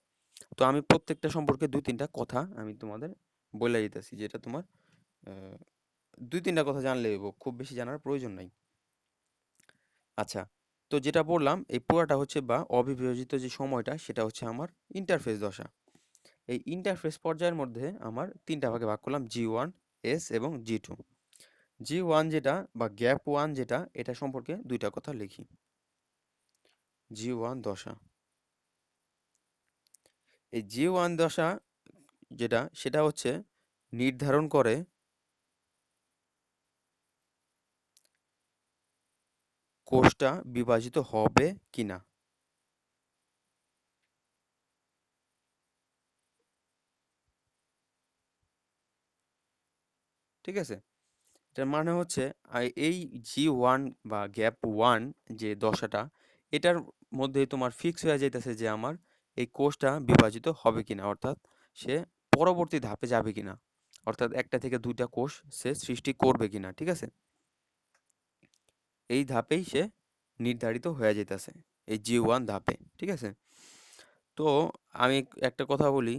তো আমি প্রত্যেকটা সম্পর্কে ২-৩টা কথা আমি তোমাদের বইলা দিতেছি, যেটা তোমার আহ, ২-৩টা কথা জানলেই হইব, খুব বেশি জানার প্রয়োজন নাই। আচ্ছা, তো যেটা বললাম এই পুরাটা হচ্ছে বা অবিভাজিত যে সময়টা সেটা হচ্ছে আমার ইন্টারফেস দশা। এই ইন্টারফেস পর্যায়ের মধ্যে আমার ৩টা ভাগে ভাগ করলাম, G1, S এবং G2। G1 যেটা বা গ্যাপ 1 যেটা, এটা সম্পর্কে ২টা কথা লিখি। G1 দশা, এই G1 দশা যেটা সেটা হচ্ছে নির্ধারণ করে কোষটা বিভাজিত হবে কিনা। ঠিক আছে? এটার মানে হচ্ছে এই G1 বা গ্যাপ 1 যে দশাটা, এটার মধ্যেই তোমার ফিক্স হয়ে যাইতেছে যে আমার এই কোষটা বিভাজিত হবে কিনা, অর্থাৎ সে পরবর্তী ধাপে যাবে কিনা, অর্থাৎ একটা থেকে ২টা কোষ সে সৃষ্টি করবে কিনা। ঠিক আছে? এই ধাপেই সে নির্ধারিত হয়ে যাইতেছে, এই G1 ধাপে। ঠিক আছে? তো আমি একটা কথা বলি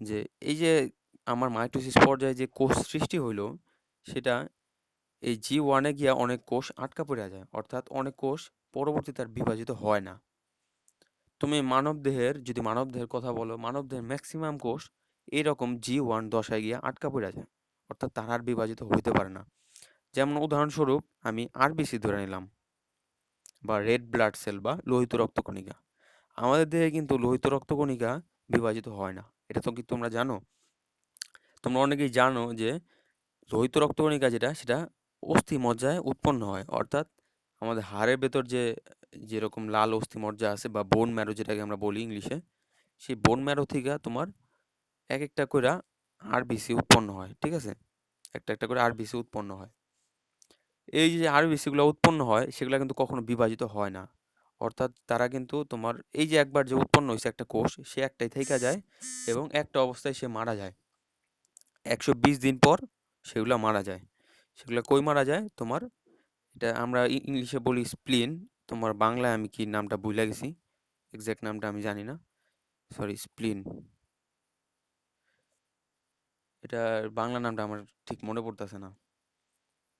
যে এই যে আমার মাইটোসিস পর্যায়ে যে কোষ সৃষ্টি হইলো, সেটা এই G1 এ গিয়া অনেক কোষ আটকা পড়ে যায়, অর্থাৎ অনেক কোষ পরবর্তীতে আর বিভাজিত হয় না। তুমি মানবদেহের, যদি মানবদেহের কথা বলো, মানবদেহের ম্যাক্সিমাম কোষ এরকম G1 দশায় গিয়া আটকা পড়ে যায়, অর্থাৎ তারা আর বিভাজিত হইতে পারে না। যেমন উদাহরণস্বরূপ আমি আরবিসি ধরে নিলাম, বা রেড ব্লাড সেল বা লোহিত রক্তকণিকা। আমাদের দেহে কিন্তু লোহিত রক্তকণিকা বিভাজিত হয় না, এটা তো কি তোমরা জানো? তোমরা অনেকেই জানো যে লোহিত রক্তকণিকা যেটা সেটা অস্থিমজ্জায় উৎপন্ন হয়, অর্থাৎ আমাদের হাড়ের ভেতর যে যেরকম লাল অস্থিমজ্জা আছে বা বোন ম্যারো যেটাকে আমরা বলি ইংলিশে, সেই বোন ম্যারো থেকে তোমার এক একটা করে আরবিসি উৎপন্ন হয়। ঠিক আছে? একটা একটা করে আরবিসি উৎপন্ন হয়। এই যে আরবিসি গুলো উৎপন্ন হয় সেগুলো কিন্তু কখনো বিভাজিত হয় না, অর্থাৎ তারা কিন্তু তোমার এই যে একবার যে উৎপন্ন হয়েছে একটা কোষ, সে একটাই থেকে যায় এবং একটা অবস্থায় সে মারা যায়। ১২০ দিন পর সেগুলা মারা যায়। সেগুলা কই মারা যায় তোমার, এটা আমরা ইংলিশে বলি স্প্লিন, তোমার বাংলায় আমি কি নামটা ভুলে গেছি, এক্সাক্ট নামটা আমি জানি না, সরি স্প্লিন, এটার বাংলা নামটা আমার ঠিক মনে পড়তেছে না।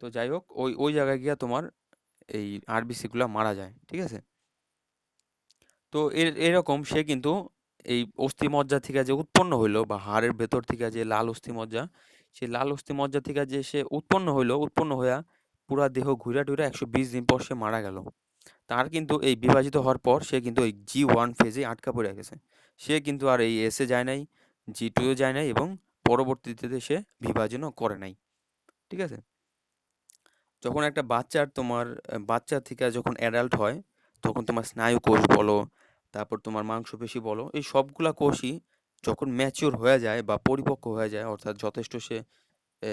তো যাই হোক, ওই ওই জায়গায় গিয়া তোমার এই আরবিসি গুলা মারা যায়। ঠিক আছে? তো এরকম সে কিন্তু এই অস্থিমজ্জা থেকে যে উৎপন্ন হইলো বা হাড়ের ভেতর থেকে যে লাল অস্থিমজ্জা, সেই লাল অস্থিমজ্জা থেকে যে সে উৎপন্ন হইলো, উৎপন্ন হইয়া পুরা দেহ ঘুরা টুরা ১২০ দিন পর সে মারা গেল। তার কিন্তু এই বিভাজিত হওয়ার পর সে কিন্তু ওই G1 ফেজে আটকা পড়ে গেছে। সে কিন্তু আর এই এসে যায় নাই, G2 এ যায় নাই এবং পরবর্তীতে সে বিভাজনও করে নাই। ঠিক আছে? যখন একটা বাচ্চার তোমার বাচ্চা থেকে যখন অ্যাডাল্ট হয়, তখন তোমার স্নায়ু কোষ বলো, তারপর তোমার মাংসপেশি বলো, এই সবগুলা কোষই যখন ম্যাচিউর হয়ে যায় বা পরিপক্ক হয়ে যায়, অর্থাৎ যথেষ্ট সে এ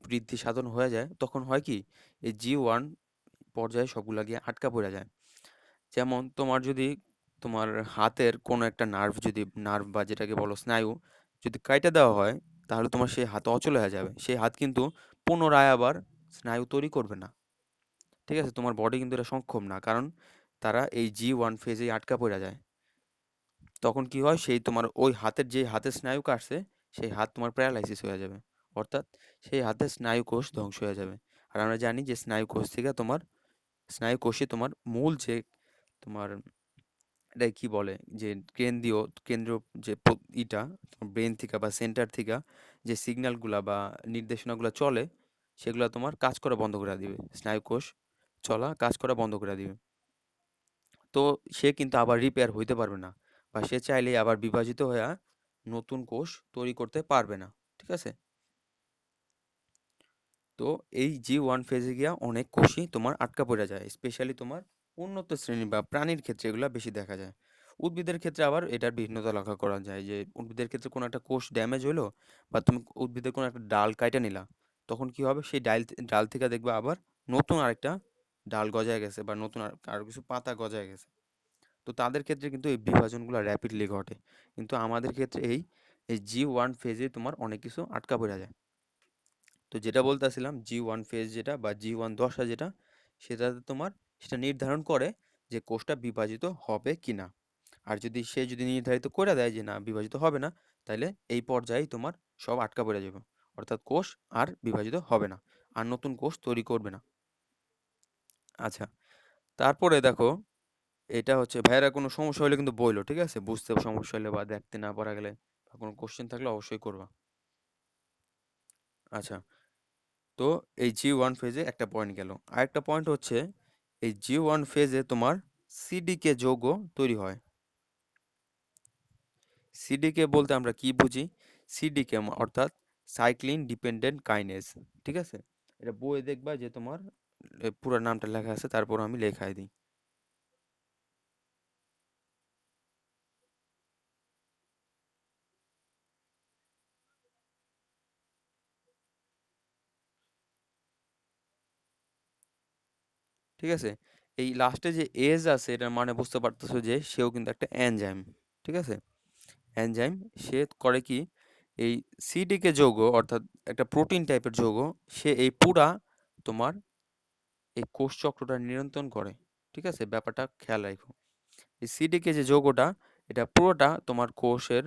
বৃদ্ধি সাধন হয়ে যায়, তখন হয় কি এই G1 পর্যায়ে সবগুলা গিয়ে আটকা পড়ে যায়। যেমন তোমার যদি তোমার হাতের কোনো একটা নার্ভ, যদি নার্ভ বা যেটাকে বলো স্নায়ু যদি কাইটা দেওয়া হয়, তাহলে তোমার সেই হাত অচল হয়ে যাবে। সেই হাত কিন্তু পুনরায় আবার স্নায়ু তৈরি করবে না। ঠিক আছে? তোমার বডি কিন্তু এটা সক্ষম না, কারণ তারা এই G1 ফেজেই আটকা পড়ে যায়। তখন কি হয়, সেই তোমার ওই হাতের যে হাতের স্নায়ু কাটছে, সেই হাত তোমার প্যারালাইসিস হয়ে যাবে, অর্থাৎ সেই হাতের স্নায়ু কোষ ধ্বংস হয়ে যাবে। আর আমরা জানি যে স্নায়ু কোষ থেকে তোমার স্নায়ু কোষে তোমার মূল যে তোমার এটাই কি বলে যে কেন্দ্রীয় যে ইটা ব্রেন থেকে বা সেন্টার থেকে যে সিগন্যালগুলা বা নির্দেশনাগুলা চলে, সেগুলা তোমার কাজ করা বন্ধ করে দিবে, স্নায়ু কোষ চলা কাজ করা বন্ধ করে দিবে। তো সে কিন্তু আবার রিপেয়ার হইতে পারবে না, বা সে চাইলেই আবার বিভাজিত হয়ে নতুন কোষ তৈরি করতে পারবে না। ঠিক আছে? তো এই G1 ফেজে গিয়া অনেক কোষই তোমার আটকা পড়ে যায়, স্পেশালি তোমার উন্নত শ্রেণী বা প্রাণীর ক্ষেত্রে এগুলা বেশি দেখা যায়। উদ্ভিদের ক্ষেত্রে আবার এটার ভিন্নতা লক্ষ্য করা যায় যে উদ্ভিদের ক্ষেত্রে কোনো একটা কোষ ড্যামেজ হলো বা তুমি উদ্ভিদের কোনো একটা ডাল কাইটা নিলা, তখন কি হবে সেই ডাল থেকে দেখবে আবার নতুন আরেকটা ডাল গজায় গেছে বা নতুন আরো কিছু পাতা গজায় গেছে। তো তাদের ক্ষেত্রে কিন্তু এই বিভাজনগুলো র্যাপিডলি ঘটে, কিন্তু আমাদের ক্ষেত্রে এই G1 ফেজে তোমার অনেক কিছু আটকা পড়ে যায়। তো যেটা বলতেছিলাম, G1 ফেজ যেটা বা G1 দশা যেটা, সেটাতে তোমার সেটা নির্ধারণ করে যে কোষটা বিভাজিত হবে কিনা। আর যদি নির্ধারিত করে দেয় যে না বিভাজিত হবে না, তাহলে এই পর্যায়েই তোমার সব আটকা পড়ে যাবে, অর্থাৎ কোষ আর বিভাজিত হবে না, আর নতুন কোষ তৈরি করবে না। আচ্ছা, তারপরে দেখো, এটা হচ্ছে ভাইয়েরা কোনো সমস্যা হলে কিন্তু বইলো, ঠিক আছে? বুঝতে সমস্যা হলে বা দেখতে না পারা গেলে বা কোনো কোশ্চেন থাকলে অবশ্যই করবা। আচ্ছা, তো এই G1 ফেজে একটা পয়েন্ট গেল। আরেকটা পয়েন্ট হচ্ছে এই G1 ফেজে তোমার সিডিকে যৌগ তৈরি হয়। সিডিকে বলতে আমরা কি বুঝি? সিডিকে অর্থাৎ সাইক্লিন ডিপেন্ডেন্ট কাইনেজ, ঠিক আছে? এটা বইয়ে দেখবা যে তোমার পুরো নামটা লেখা আছে, তারপর আমি লেখাই দিই। ঠিক আছে? এই লাস্টে যে এজ আছে এটার মানে বুঝতে পারতেছো যে সেও কিন্তু একটা এনজাইম, ঠিক আছে? এনজাইম, সে করে কি, এই সিডিকে যৌগ অর্থাৎ একটা প্রোটিন টাইপের যৌগ, সে এই পুরা তোমার এই কোষ চক্রটা নিয়ন্ত্রণ করে, ঠিক আছে? ব্যাপারটা খেয়াল রাখো, এই সিডিকে যে যৌগটা, এটা পুরোটা তোমার কোষের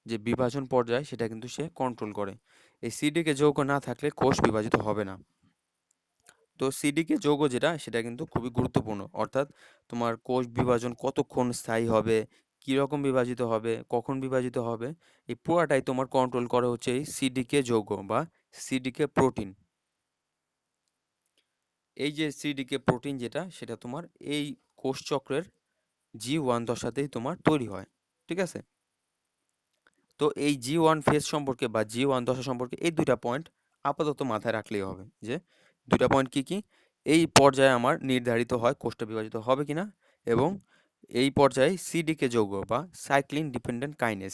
যে বিভাজন পর্যায় সেটা কিন্তু সে কন্ট্রোল করে। এই সিডিকে যৌগ না থাকলে কোষ বিভাজিত হবে না। তো সিডিকে যৌগ যেটা সেটা কিন্তু খুবই গুরুত্বপূর্ণ, অর্থাৎ তোমার কোষ বিভাজন কতক্ষণ স্থায়ী হবে, কীরকম বিভাজিত হবে, কখন বিভাজিত হবে, এই পুরাটাই তোমার কন্ট্রোল করে হচ্ছে এই সিডিকে যৌগ বা সিডিকে প্রোটিন। এই যে সিডিকে প্রোটিন যেটা, সেটা তোমার এই কোষ চক্রের G1 দশাতেই তোমার তৈরি হয়, ঠিক আছে? তো এই G1 ফেজ সম্পর্কে বা G1 দশা সম্পর্কে এই দুইটা পয়েন্ট আপাতত মাথায় রাখলেই হবে, যে দুইটা পয়েন্ট কি কি, এই পর্যায়ে আমার নির্ধারিত হয় কোষটা বিভাজিত হবে কিনা, এবং এই পর্যায়ে সিডিকে যৌগ বা সাইক্লিন ডিপেন্ডেন্ট কাইনেজ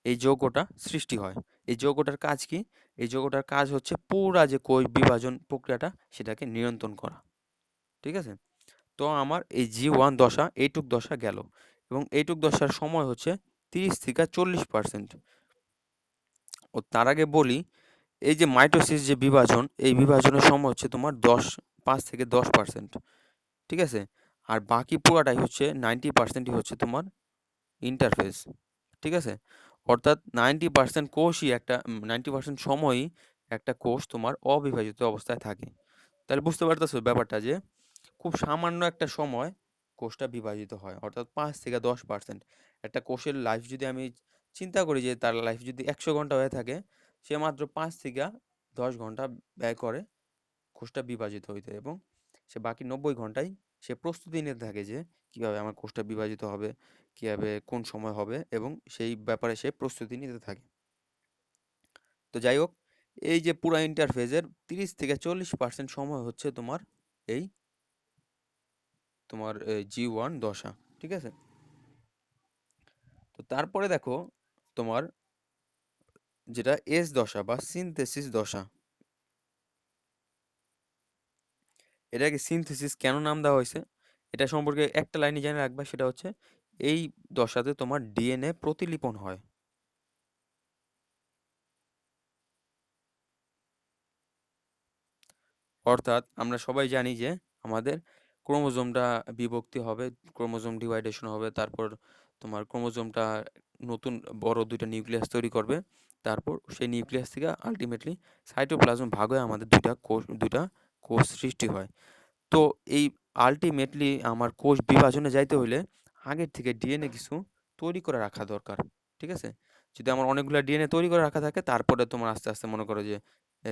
এই যৌগটা সৃষ্টি হয়। এই যৌগটার কাজ কি? এই যৌগটার কাজ হচ্ছে পুরা যে কোষ বিভাজন প্রক্রিয়াটা সেটাকে নিয়ন্ত্রণ করা, ঠিক আছে? তো আমার এই G1 দশা এইটুক দশা গেল, এবং এইটুক দশার সময় হচ্ছে 30 থেকে 40%। ও তার আগে বলি, এই যে মাইটোসিস যে বিভাজন, এই বিভাজনের সময় হচ্ছে তোমার 5 থেকে 10%, ঠিক আছে? আর বাকি পুরাটাই হচ্ছে 90%ই হচ্ছে তোমার ইন্টারফেস, ঠিক আছে? অর্থাৎ 90% কোষই একটা 90% সময়ই একটা কোষ তোমার অবিভাজিত অবস্থায় থাকে। তাহলে বুঝতে পারতেছো ব্যাপারটা, যে খুব সামান্য একটা সময় কোষটা বিভাজিত হয়, অর্থাৎ 5 থেকে 10%। একটা কোষের লাইফ যদি আমি চিন্তা করি যে তার লাইফ যদি 100 ঘন্টা হয়ে থাকে, সে মাত্র 5 থেকে 10 ঘন্টা ব্যয় করে কোষটা বিভাজিত হইতে, এবং সে বাকি 90 ঘন্টায় সে প্রস্তুতি নিতে থাকে যে কীভাবে আমার কোষটা বিভাজিত হবে, কীভাবে কোন সময় হবে, এবং সেই ব্যাপারে সে প্রস্তুতি নিতে থাকে। তো যাই হোক, এই যে পুরা ইন্টারফেজের 30 থেকে 40% সময় হচ্ছে তোমার এই তোমার G1 দশা, ঠিক আছে? তো তারপরে দেখো তোমার যেটা S দশা বা সিনথেসিস দশা, এটাকে সিনথেসিস কেন নাম দেওয়া হয়েছে এটা সম্পর্কে একটা লাইনই জেনে রাখবা, সেটা হচ্ছে এই দশাতে তোমার ডিএনএ প্রতিলিপন হয়। অর্থাৎ আমরা সবাই জানি যে আমাদের ক্রোমোজোমটা বিভক্তি হবে, ক্রোমোজোম ডিভাইডেশন হবে, তারপর তোমার ক্রোমোজোমটা নতুন বড় দুইটা নিউক্লিয়াস তৈরি করবে, তারপর সেই নিউক্লিয়াস থেকে আলটিমেটলি সাইটোপ্লাজম ভাগ হয়ে আমাদের দুইটা কোষ সৃষ্টি হয়। তো এই আলটিমেটলি আমার কোষ বিভাজনে যাইতে হইলে আগের থেকে ডিএনএ কিছু তৈরি করে রাখা দরকার, ঠিক আছে? যদি আমার অনেকগুলো ডিএনএ তৈরি করে রাখা থাকে, তারপরে তোমার আস্তে আস্তে মনে করো যে এ,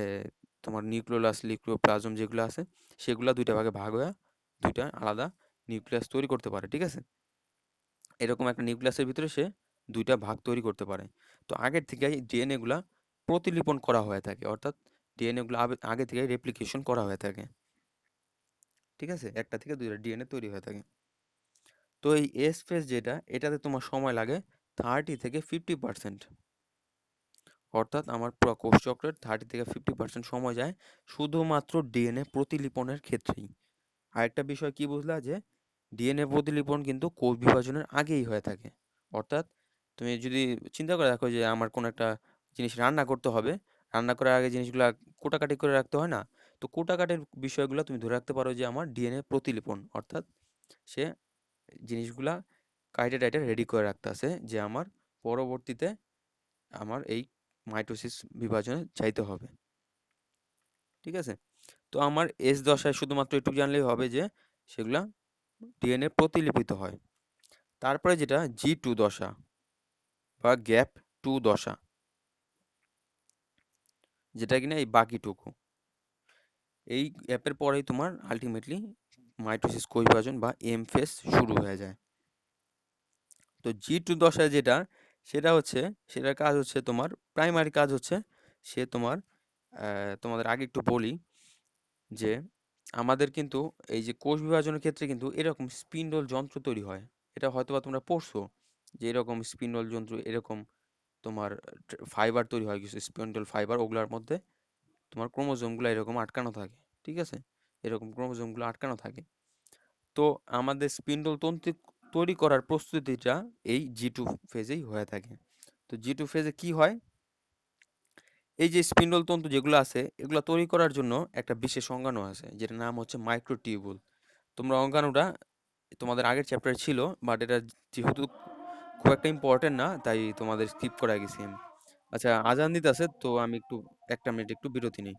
তোমার নিউক্লিওলাস লিউক্লিওপ্লাজম যেগুলো আছে সেগুলো দুইটা ভাগে ভাগ হয়ে দুইটা আলাদা নিউক্লিয়াস তৈরি করতে পারে, ঠিক আছে? এরকম একটা নিউক্লিয়াসের ভিতরে সে দুইটা ভাগ তৈরি করতে পারে। তো আগের থেকে ডিএনএ গুলা প্রতিলিপন করা হয়ে থাকে, অর্থাৎ ডিএনএ গুলো আগে থেকে রেপ্লিকেশন করা হয়ে থাকে, ঠিক আছে? একটা থেকে দুইটা ডিএনএ তৈরি হয়ে থাকে। তো এই এস ফেজ যেটা, এটাতে তোমার সময় লাগে 30 থেকে 50%। অর্থাৎ আমার পুরো কোষ চক্রের 30 থেকে 50% সময় যায় শুধুমাত্র ডিএনএ প্রতিলিপনের ক্ষেত্রেই। আরেকটা বিষয় কি বুঝলা, যে ডিএনএ প্রতিলিপন কিন্তু কোষ বিভাজনের আগেই হয়ে থাকে। অর্থাৎ তুমি যদি চিন্তা করে রাখো যে আমার কোনো একটা জিনিস রান্না করতে হবে, রান্না করার আগে জিনিসগুলো কোটাকাটি করে রাখতে হয় না? তো কোটাকাটির বিষয়গুলো তুমি ধরে রাখতে পারো যে আমার ডিএনএ প্রতিলিপন, অর্থাৎ সে জিনিসগুলা কাইটে টাইটে রেডি করে রাখতে আছে যে আমার পরবর্তীতে আমার এই মাইটোসিস বিভাজনে যাইতে হবে। ঠিক আছে? তো আমার এস দশায় শুধুমাত্র একটু জানলেই হবে যে সেগুলা ডিএনএ প্রতিলিপিত হয়। তারপরে যেটা G2 দশা বা গ্যাপ 2 দশা, যেটা কিনা এই বাকিটুকু, এই গ্যাপের পরেই তোমার আলটিমেটলি মাইটোসিস কোষ বিভাজন বা এম ফেজ শুরু হয়ে যায়। তো G2 দশায় যেটা, সেটা হচ্ছে, সেটার কাজ হচ্ছে তোমার প্রাইমারি কাজ হচ্ছে সে তোমার তোমাদের আগে একটু বলি যে আমাদের কিন্তু এই যে কোষ বিভাজনের ক্ষেত্রে কিন্তু এরকম স্পিন্ডল যন্ত্র তৈরি হয়। এটা হয়তোবা তোমরা পড়ছো যে এরকম স্পিন্ডল যন্ত্র, এরকম তোমার ফাইবার তৈরি হয়, কিছু স্পিন্ডল ফাইবার, ওগুলোর মধ্যে তোমার ক্রোমোজোমগুলো এরকম আটকানো থাকে। ঠিক আছে? এরকম ক্রোমোজোমগুলো আটকানো থাকে। তো আমাদের স্পিন্ডল তন্তু তৈরি করার প্রস্তুতিটা এই G2 ফেজেই হয়ে থাকে। তো G2 ফেজে কি হয়, এই যে স্পিন্ডল তন্তু যেগুলো আছে এগুলো তৈরি করার জন্য একটা বিশেষ অঙ্গাণু আছে যেটার নাম হচ্ছে মাইক্রোটিউবুল। তোমরা অঙ্গাণুটা তোমাদের আগের চ্যাপ্টারে ছিল, বাট এটা যেহেতু খুব একটা ইম্পর্টেন্ট না তাই তোমাদের স্কিপ করে গেছি আমি। আচ্ছা, আজান দিতেছে তো আমি একটু 1 মিনিট একটু বিরতি নিই।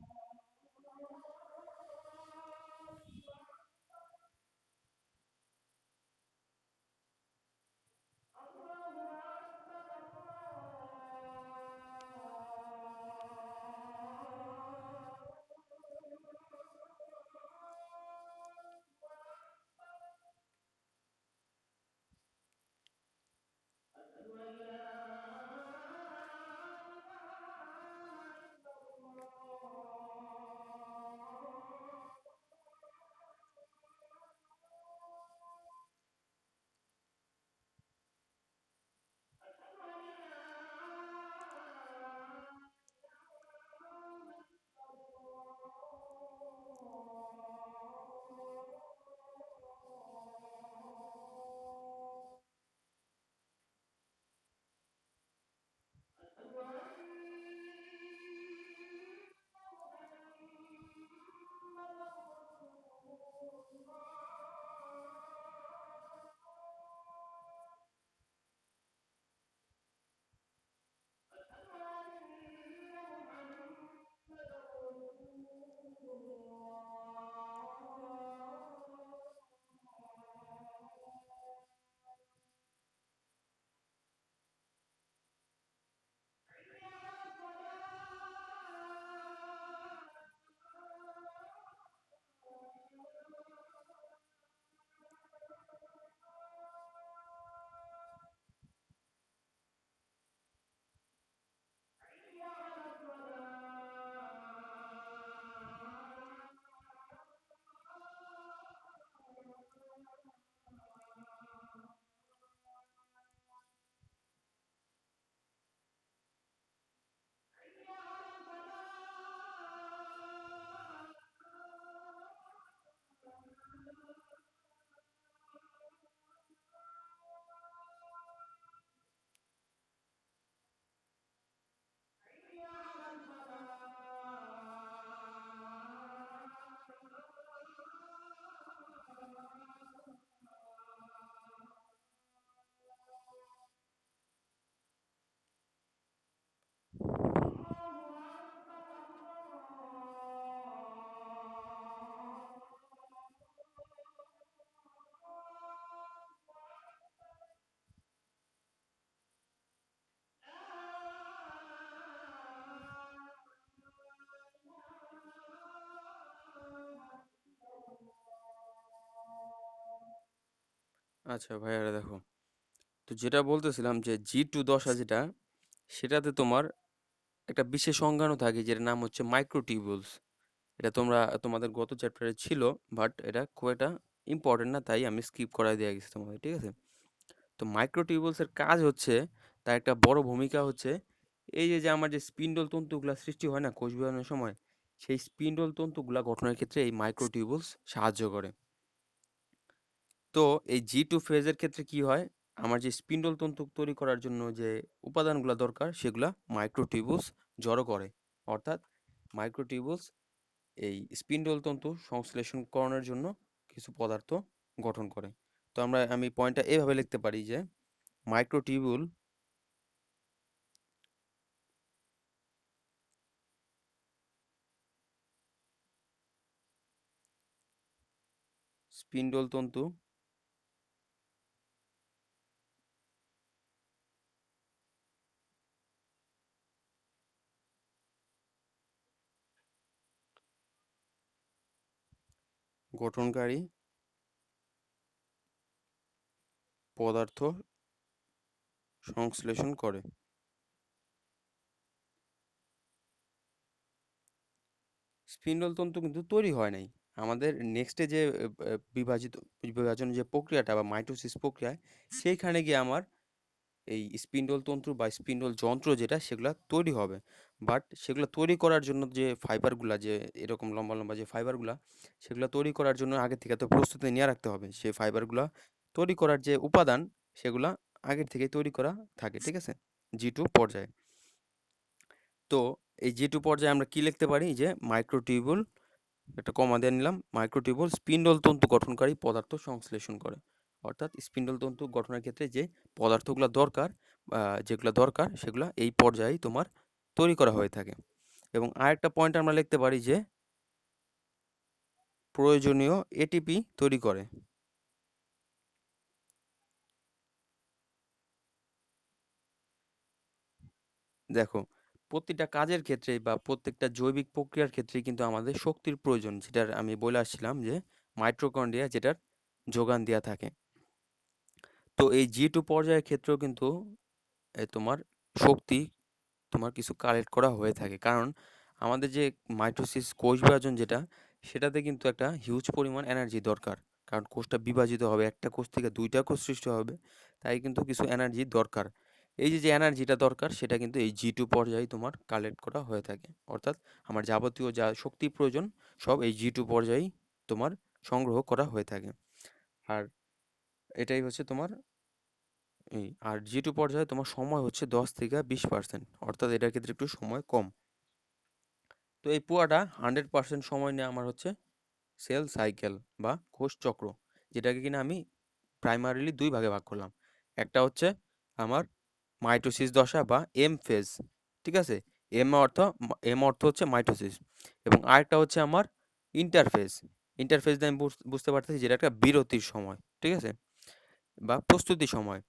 আচ্ছা ভাইয়ারা দেখো, তো যেটা বলতেছিলাম যে G2 দশা যেটা, সেটাতে তোমার একটা বিশেষ অঙ্গাণু থাকে যেটার নাম হচ্ছে মাইক্রোটিউবুলস। এটা তোমরা তোমাদের গত চ্যাপ্টারে ছিল, বাট এটা খুব একটা ইম্পর্টেন্ট না, তাই আমি স্কিপ করাই দিয়ে গেছি তোমাকে, ঠিক আছে? তো মাইক্রোটিউবুলসের কাজ হচ্ছে, তার একটা বড় ভূমিকা হচ্ছে এই যে যে আমার যে স্পিন্ডল তন্তুগুলা সৃষ্টি হয় না কোষ বিভাজনের সময়, সেই স্পিন্ডল তন্তুগুলা গঠনের ক্ষেত্রে এই মাইক্রোটিউবুলস সাহায্য করে। তো এই G2 ফেজের ক্ষেত্রে কি হয়, আমার যে স্পিন্ডল তন্তু তৈরি করার জন্য যে উপাদানগুলা দরকার সেগুলা মাইক্রোটিউবুলস জড়ো করে। অর্থাৎ মাইক্রোটিউবুলস এই স্পিন্ডল তন্তু সংশ্লেষণকরণের জন্য কিছু পদার্থ গঠন করে। তো আমি পয়েন্টটা এভাবে লিখতে পারি যে মাইক্রোটিউবুল স্পিন্ডল তন্তু গঠনকারী পদার্থ সংশ্লেষণ করে। স্পিন্ডল তন্তু কিন্তু তৈরি হয় নাই। আমাদের নেক্সটে যে বিভাজনের যে প্রক্রিয়াটা বা মাইটোসিস প্রক্রিয়া, সেইখানে গিয়ে আমার এই স্পিন্ডল তন্তু বা স্পিন্ডল যন্ত্র যেটা সেগুলা তৈরি হবে। বাট সেগুলো তৈরি করার জন্য যে ফাইবারগুলা, যে এরকম লম্বা লম্বা যে ফাইবারগুলা, সেগুলো তৈরি করার জন্য আগে থেকে তো প্রস্তুতি নিয়ে রাখতে হবে। সেই ফাইবারগুলা তৈরি করার যে উপাদান সেগুলা আগের থেকে তৈরি করা থাকে, ঠিক আছে, G2 পর্যায়ে। তো এই G2 পর্যায়ে আমরা কি লিখতে পারি, যে মাইক্রোটিউবুল, একটা কমা দিয়ে নিলাম, মাইক্রোটিউবুল স্পিন্ডল তন্তু গঠনকারী পদার্থ সংশ্লেষণ করে। অর্থাৎ স্পিন্ডল তন্তু গঠনের ক্ষেত্রে যে পদার্থগুলো দরকার, যেগুলো দরকার সেগুলো এই পর্যায়েই তোমার তৈরি করা হয়ে থাকে। এবং আরেকটা পয়েন্ট আমরা লিখতে পারি যে প্রয়োজনীয় এটিপি তৈরি করে। দেখো, প্রতিটা কাজের ক্ষেত্রে বা প্রত্যেকটা জৈবিক প্রক্রিয়ার ক্ষেত্রেই কিন্তু আমাদের শক্তির প্রয়োজন, যেটার আমি বলে আসছিলাম যে মাইটোকন্ড্রিয়া যেটার যোগান দেওয়া থাকে। তো এই G2 পর্যায়ের ক্ষেত্রেও কিন্তু তোমার শক্তি তোমার কিছু কালেক্ট করা হয়ে থাকে, কারণ আমাদের যে মাইটোসিস কোষ বিভাজন যেটা, সেটাতে কিন্তু একটা হিউজ পরিমাণ এনার্জি দরকার। কারণ কোষটা বিভাজিত হবে, একটা কোষ থেকে দুইটা কোষ সৃষ্টি হবে, তাই কিন্তু কিছু এনার্জি দরকার। এই যে যে এনার্জিটা দরকার সেটা কিন্তু এই G2 পর্যায়ে তোমার কালেক্ট করা হয়ে থাকে। অর্থাৎ আমার যাবতীয় যা শক্তি প্রয়োজন সব এই G2 পর্যায়েই তোমার সংগ্রহ করা হয়ে থাকে। আর এটাই হচ্ছে তোমার আর G2 পর্যায়ে তোমার সময় হচ্ছে 10 থেকে 20%, অর্থাৎ এটার ক্ষেত্রে একটু সময় কম। তো এই পুয়াটা 100% সময় নিয়ে আমার হচ্ছে সেল সাইকেল বা কোষ চক্র, যেটাকে কিনা আমি প্রাইমারিলি দুই ভাগে ভাগ করলাম। একটা হচ্ছে আমার মাইটোসিস দশা বা এম ফেজ, ঠিক আছে, এম অর্থ হচ্ছে মাইটোসিস। এবং আরেকটা হচ্ছে আমার ইন্টারফেজ। ইন্টারফেজ দিয়ে আমি বুঝতে পারতেছি যেটা একটা বিরতির সময়, ঠিক আছে, বা প্রস্তুতি সময়।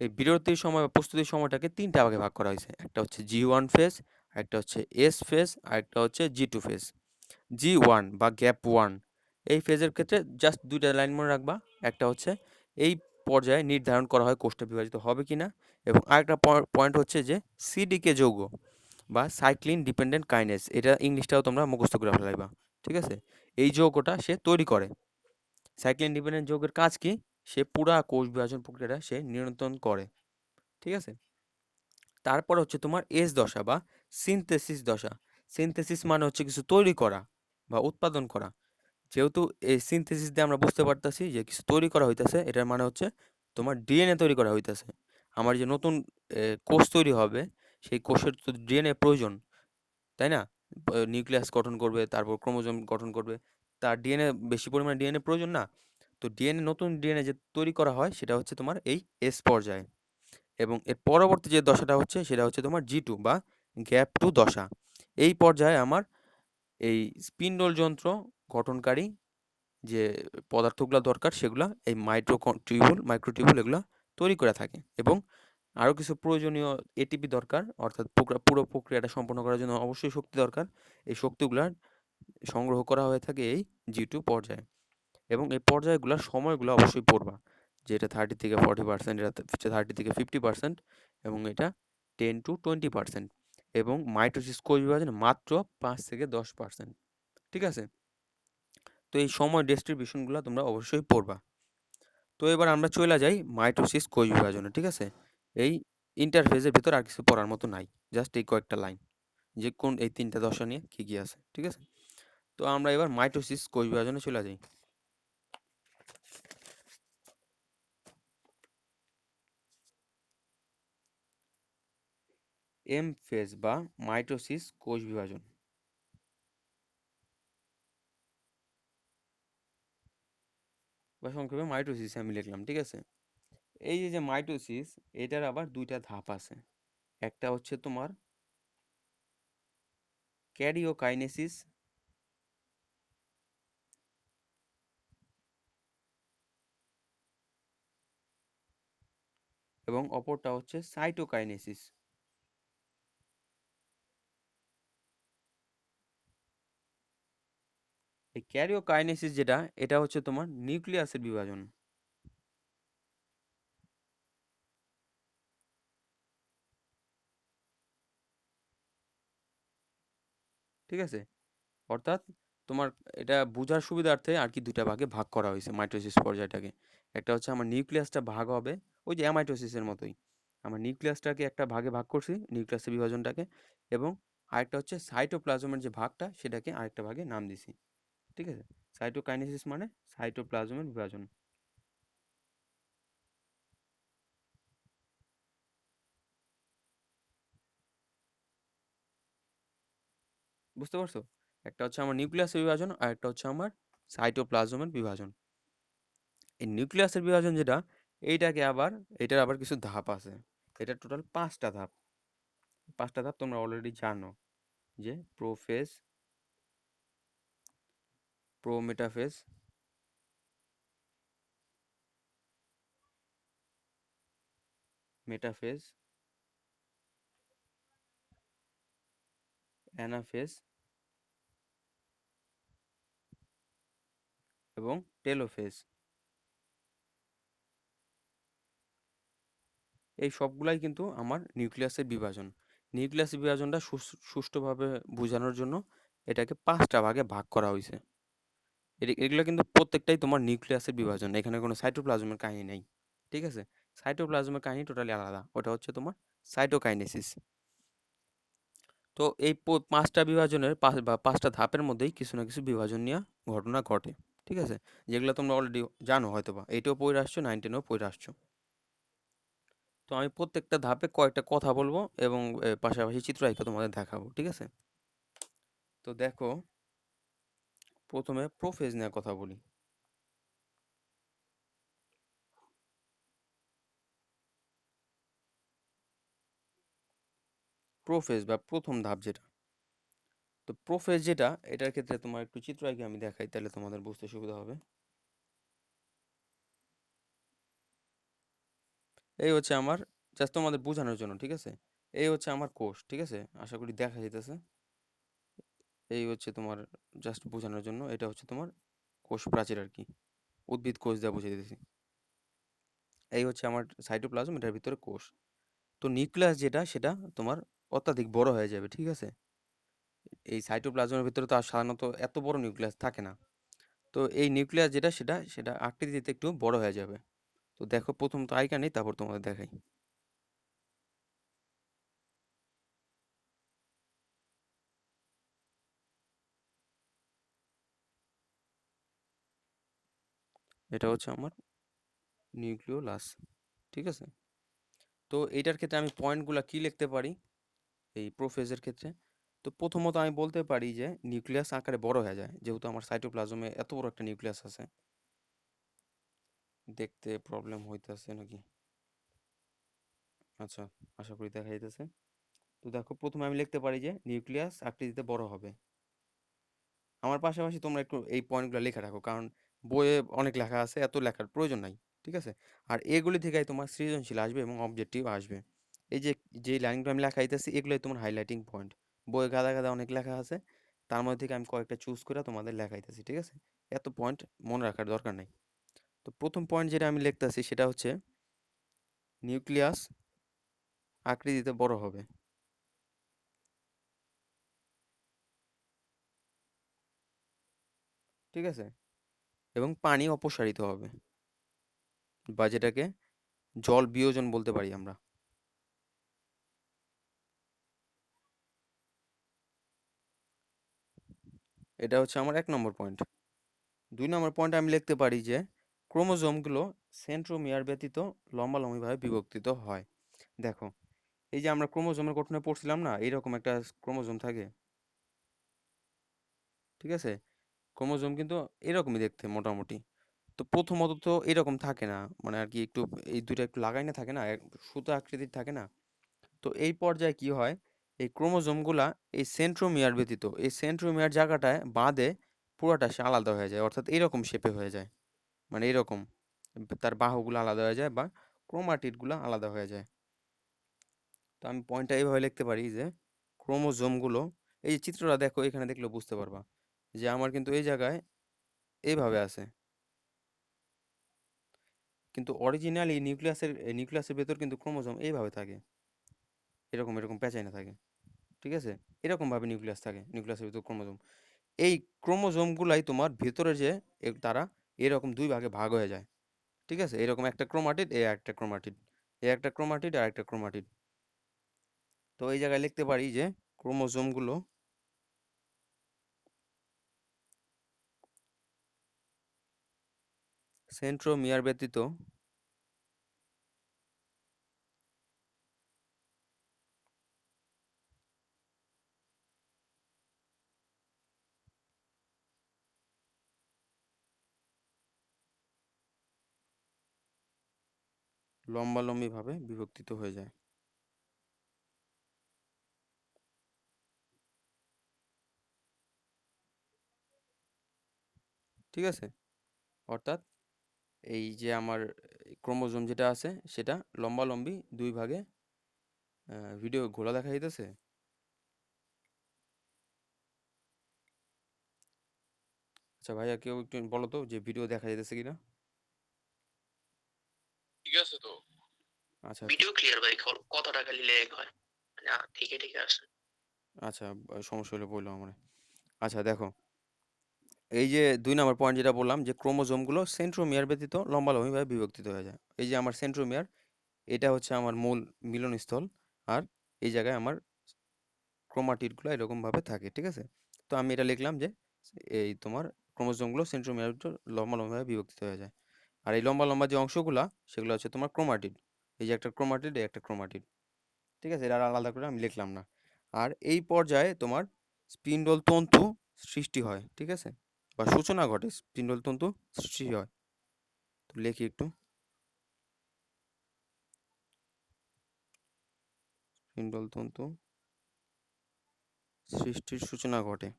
এই বিরতির সময় বা প্রস্তুতির সময়টাকে তিনটা ভাগে ভাগ করা হয়েছে। একটা হচ্ছে G1 ফেজ, একটা হচ্ছে এস ফেজ, আর একটা হচ্ছে G2 ফেজ। G1 বা গ্যাপ ওয়ান, এই ফেজের ক্ষেত্রে জাস্ট দুইটা লাইন মনে রাখবা। একটা হচ্ছে এই পর্যায়ে নির্ধারণ করা হয় কোষটা বিভাজিত হবে কিনা, এবং আরেকটা পয়েন্ট হচ্ছে যে সিডিকে যৌগ বা সাইক্লিন ডিপেন্ডেন্ট কাইনেজ, এটা ইংলিশটাও তোমরা মুখস্থ করে ফেলাইবা, ঠিক আছে। এই যৌগটা সে তৈরি করে। সাইক্লিন ডিপেন্ডেন্ট যৌগের কাজ কি, সে পুরা কোষ বিভাজন প্রক্রিয়াটা সে নিয়ন্ত্রণ করে, ঠিক আছে। তারপর হচ্ছে তোমার এস দশা বা সিনথেসিস দশা। সিনথেসিস মানে হচ্ছে কিছু তৈরি করা বা উৎপাদন করা। যেহেতু এই সিনথেসিস দিয়ে আমরা বুঝতে পারতাছি যে কিছু তৈরি করা হইতাছে, এটার মানে হচ্ছে তোমার ডিএনএ তৈরি করা হইতাছে। আমার যে নতুন কোষ তৈরি হবে, সেই কোষের তো ডিএনএ প্রয়োজন, তাই না? নিউক্লিয়াস গঠন করবে, তারপর ক্রোমোজোম গঠন করবে, তার ডিএনএ বেশি পরিমাণে ডিএনএ প্রয়োজন না? তো ডিএনএ, নতুন ডিএনএ যে তৈরি করা হয় সেটা হচ্ছে তোমার এই এস পর্যায়ে। এবং এর পরবর্তী যে দশাটা হচ্ছে সেটা হচ্ছে তোমার G2 বা গ্যাপ টু দশা। এই পর্যায়ে আমার এই স্পিন্ডল যন্ত্র গঠনকারী যে পদার্থগুলো দরকার সেগুলা এই মাইক্রোটিউবুল এগুলা তৈরি করে থাকে। এবং আরও কিছু প্রয়োজনীয় এটিপি দরকার, অর্থাৎ পুরো প্রক্রিয়াটা সম্পন্ন করার জন্য অবশ্যই শক্তি দরকার। এই শক্তিগুলা সংগ্রহ করা হয়ে থাকে এই G2 পর্যায়ে। এবং এই পর্যায়গুলোর সময়গুলো অবশ্যই পড়বা, যে এটা 30 থেকে 40%, এটা 30 থেকে 50%, এবং এটা 10 to 20%। এবং মাইটোসিস কোষ বিভাজনে মাত্র 5 থেকে 10%, ঠিক আছে। তো এই সময় ডেসক্রিপশনগুলো তোমরা অবশ্যই পড়বা। তো এবার আমরা চলে যাই মাইটোসিস কোষ বিভাজনে, ঠিক আছে? এই ইন্টারফেজের ভেতর আর কিছু পড়ার মতো নাই, জাস্ট এই কয়েকটা লাইন যে কোন এই 3টা দশা নিয়ে কী কী আছে, ঠিক আছে? তো আমরা এবার মাইটোসিস কোষ বিভাজনে চলে যাই। এম ফেজ বা মাইটোসিস কোষ বিভাজন বা সংক্ষেপে মাইটোসিস আমি লিখলাম, ঠিক আছে? এই যে মাইটোসিস, এটার আবার দুইটা ধাপ আছে। একটা হচ্ছে তোমার ক্যারিওকাইনেসিস এবং অপরটা হচ্ছে সাইটোকাইনেসিস। এই ক্যারিওকাইনেসিস যেটা, এটা হচ্ছে তোমার নিউক্লিয়াসের বিভাজন, ঠিক আছে? অর্থাৎ তোমার এটা বোঝার সুবিধার্থে আর কি দুইটা ভাগে ভাগ করা হয়েছে মাইটোসিস পর্যায়টাকে। একটা হচ্ছে আমার নিউক্লিয়াসটা ভাগ হবে ওই যে অ্যামাইটোসিসের মতোই, আমার নিউক্লিয়াসটাকে একটা ভাগে ভাগ করছি, নিউক্লিয়াসের বিভাজনটাকে, এবং আরেকটা হচ্ছে সাইটোপ্লাজমের যে ভাগটা সেটাকে আরেকটা ভাগে নাম দিছি, ঠিক আছে? সাইটোকাইনেসিস মানে সাইটোপ্লাজমের বিভাজন। বুঝতে পারছো? একটা হচ্ছে আমার নিউক্লিয়াসের বিভাজন আর একটা হচ্ছে আমার সাইটোপ্লাজমের বিভাজন। এই নিউক্লিয়াসের বিভাজন যেটা, এইটাকে আবার, এটার আবার কিছু ধাপ আছে। এটা টোটাল 5টা ধাপ। 5টা ধাপ তোমরা অলরেডি জানো, যে প্রোফেজ, প্রোমেটাফেজ, মেটাফেজ, অ্যানাফেজ এবং টেলোফেজ। এই সবগুলাই কিন্তু আমার নিউক্লিয়াসের বিভাজন। নিউক্লিয়াসের বিভাজনটা সুষ্ঠুভাবে বোঝানোর জন্য এটাকে 5টা ভাগে ভাগ করা হয়েছে। এগুলো কিন্তু প্রত্যেকটাই তোমার নিউক্লিয়াসের বিভাজন, এখানে কোনো সাইটোপ্লাজমের কাহিনী নেই, ঠিক আছে? সাইটোপ্লাজমের কাহিনী টোটালি আলাদা, ওটা হচ্ছে তোমার সাইটোকাইনেসিস। তো এই 5টা বিভাজনের বা 5টা ধাপের মধ্যেই কিছু না কিছু বিভাজন নিয়ে ঘটনা ঘটে, ঠিক আছে? যেগুলো তোমরা অলরেডি জানো হয়তো বা এইটাও পড়ে আসছো, 9-10ও পড়ে আসছো। তো আমি প্রত্যেকটা ধাপে কয়েকটা কথা বলবো এবং পাশাপাশি চিত্র আঁকা তোমাদের দেখাবো, ঠিক আছে? তো দেখো, প্রথমে প্রোফেজ নিয়ে কথা বলি। প্রোফেজ বা প্রথম ধাপ যেটা, তো প্রোফেজ যেটা, এটার ক্ষেত্রে তোমার একটু চিত্র আঁকি আমি দেখাই, তাহলে তোমাদের বুঝতে সুবিধা হবে। এই হচ্ছে আমার, জাস্ট তোমাদের বোঝানোর জন্য, ঠিক আছে? এই হচ্ছে আমার কোষ, ঠিক আছে? আশা করি দেখা যাইতেছে। এই হচ্ছে তোমার, জাস্ট বোঝানোর জন্য, এটা হচ্ছে তোমার কোষ প্রাচীর আর কি, উদ্ভিদ কোষ দিয়ে বুঝিয়ে দিতেছি। এই হচ্ছে আমার সাইটোপ্লাজম, এটার ভিতরে কোষ। তো নিউক্লিয়াস যেটা, সেটা তোমার অত্যাধিক বড় হয়ে যাবে, ঠিক আছে? এই সাইটোপ্লাজমের ভিতরে তো আর সাধারণত এত বড় নিউক্লিয়াস থাকে না। তো এই নিউক্লিয়াস যেটা, সেটা সেটা আকৃতিতে একটু বড় হয়ে যাবে। তো দেখো, প্রথম তো আইকা নেই, তারপর তোমাদের দেখাই। এটা হচ্ছে আমার নিউক্লিওলাস, ঠিক আছে? তো এইটার ক্ষেত্রে আমি পয়েন্টগুলো কি লিখতে পারি এই প্রোফেজের ক্ষেত্রে? তো প্রথমত আমি বলতে পারি যে নিউক্লিয়াস আকারে বড় হয়ে যায়, যেহেতু আমার সাইটোপ্লাজমে এত বড় একটা নিউক্লিয়াস আছে। দেখতে প্রবলেম হইতেছে নাকি? আচ্ছা, আশা করি দেখা যাইতেছে। তো দেখো, প্রথমে আমি লিখতে পারি যে নিউক্লিয়াস আকৃতিতে বড় হবে। আমার পাশাপাশি তোমরা একটু এই পয়েন্টগুলো লেখা রাখো, কারণ বইয়ে অনেক লেখা আছে, এত লেখার প্রয়োজন নাই, ঠিক আছে? আর এগুলি থেকেই তোমার সৃজনশীল আসবে এবং অবজেক্টিভ আসবে। এই যে যে লাইনগুলো আমি লেখাইতেছি, এগুলোই তোমার হাইলাইটিং পয়েন্ট। বইয়ে গাদা গাদা অনেক লেখা আছে, তার মধ্যে থেকে আমি কয়েকটা চুজ করে তোমাদের লেখাইতেছি, ঠিক আছে? এত পয়েন্ট মনে রাখার দরকার নেই। তো প্রথম পয়েন্ট যেটা আমি লিখতেছি সেটা হচ্ছে নিউক্লিয়াস আকৃতিতে বড় হবে। ঠিক আছে? এবং পানি অপসারিত হবে, বা যেটাকে জল বিয়োজন বলতে পারি আমরা। এটা হচ্ছে আমার 1 নম্বর পয়েন্ট। 2 নম্বর পয়েন্টে আমি লিখতে পারি যে ক্রোমোজোমগুলো সেন্ট্রোমিয়ার ব্যতীত লম্বালম্বিভাবে বিভক্তিত হয়। দেখো, এই যে আমরা ক্রোমোজোমের গঠনে পড়ছিলাম না, এইরকম একটা ক্রোমোজোম থাকে, ঠিক আছে? ক্রোমোজোম কিন্তু এরকমই দেখতে মোটামুটি। তো প্রথমত তো এরকম থাকে না, মানে আর কি একটু এই দুইটা একটু লাগাই না থাকে না, সুতা আকৃতির থাকে না। তো এই পর্যায়ে কি হয়, এই ক্রোমোজোমগুলা এই সেন্ট্রোমিয়ার ব্যতীত এই সেন্ট্রোমিয়ার জায়গাটায় বাঁধে পুরোটা সে আলাদা হয়ে যায়, অর্থাৎ এরকম শেপে হয়ে যায়, মানে এরকম তার বাহুগুলো আলাদা হয়ে যায় বা ক্রোমাটিডগুলো আলাদা হয়ে যায়। তো আমি পয়েন্টটা এইভাবে লিখতে পারি যে ক্রোমোজোমগুলো, এই যে চিত্রটা দেখো, এখানে দেখলেও বুঝতে পারবা যে আমার কিন্তু এই জায়গায় এইভাবে আছে, কিন্তু অরিজিনালি নিউক্লিয়াসের ভেতর কিন্তু ক্রোমোজোম এইভাবে থাকে, এরকম এরকম পেঁচায় না থাকে, ঠিক আছে? এরকম ভাবে নিউক্লিয়াস থাকে, নিউক্লিয়াসের ভিতর ক্রোমোজোম। এই ক্রোমোজোমগুলাই তোমার ভেতরে যে তারা এরকম দুই ভাগে ভাগ হয়ে যায়, ঠিক আছে? এরকম একটা ক্রোমাটিড, এ একটা ক্রোমাটিড, এ একটা ক্রোমাটিড আর একটা ক্রোমাটিড। তো এই জায়গায় লিখতে পারি যে ক্রোমোজোমগুলো সেন্ট্রোমিয়ার ব্যতীত লম্বালম্বিভাবে বিভক্তিত হয়ে যায়। ঠিক আছে? অর্থাৎ এই যে আমার ক্রোমোজোম যেটা আছে সেটা লম্বালম্বি দুই ভাগে, ভিডিও ঘোলা দেখা যাইতেছে? আচ্ছা ভাইয়া, কেউ একটু বলো তো যে ভিডিও দেখা যাইতেছে কিনা। ঠিক আছে তো? আচ্ছা ভিডিও ক্লিয়ার ভাই, কথাটা খালি লেগ হয়। না, ঠিকই ঠিক আছে। আচ্ছা, সমস্যা হলে বললো আমার। আচ্ছা দেখো, এই যে 2 নম্বর পয়েন্ট যেটা বললাম যে ক্রোমোজোমগুলো সেন্ট্রোমিয়ার ব্যতীত লম্বালম্বিভাবে বিভক্তিত হয়ে যায়। এই যে আমার সেন্ট্রোমিয়ার, এটা হচ্ছে আমার মূল মিলনস্থল, আর এই জায়গায় আমার ক্রোমাটিডগুলো এরকমভাবে থাকে, ঠিক আছে? তো আমি এটা লিখলাম যে এই তোমার ক্রোমোজোমগুলো সেন্ট্রোমিয়ার ভিতর লম্বালম্বিভাবে বিভক্তিত হয়ে যায়। আর এই লম্বা লম্বা যে অংশগুলা, সেগুলো হচ্ছে তোমার ক্রোমাটিড। এই যে একটা ক্রোমাটিড, এই একটা ক্রোমাটিড, ঠিক আছে? এটা আর আলাদা করে আমি লিখলাম না। আর এই পর্যায়ে তোমার স্পিন্ডল তন্তু সৃষ্টি হয়, ঠিক আছে? বা সূচনা ঘটে, স্পিন্ডল তন্তু সৃষ্টি হয়। তো লিখি একটু, স্পিন্ডল তন্তু সৃষ্টির সূচনা ঘটে।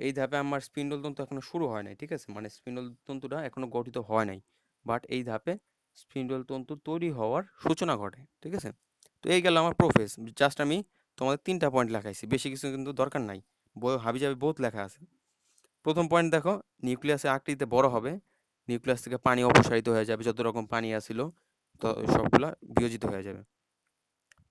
এই ধাপে আমার স্পিন্ডল তন্তু এখনো শুরু হয় নাই, ঠিক আছে? মানে স্পিন্ডল তন্তুটা এখনো গঠিত হয় নাই, বাট এই ধাপে স্পিন্ডল তন্তু তৈরি হওয়ার সূচনা ঘটে, ঠিক আছে? তো এই গেল আমার প্রোফেস। জাস্ট আমি তোমাদের 3টা পয়েন্ট লেখাইছি, বেশি কিছু কিন্তু দরকার নাই। বই হাবি যাবি বহুত লেখা আছে। প্রথম পয়েন্ট দেখো, নিউক্লিয়াসের আকৃতিতে বড় হবে, নিউক্লিয়াস থেকে পানি অপসারিত হয়ে যাবে, যত রকম পানি আছিল তো সবগুলা বিয়োজিত হয়ে যাবে,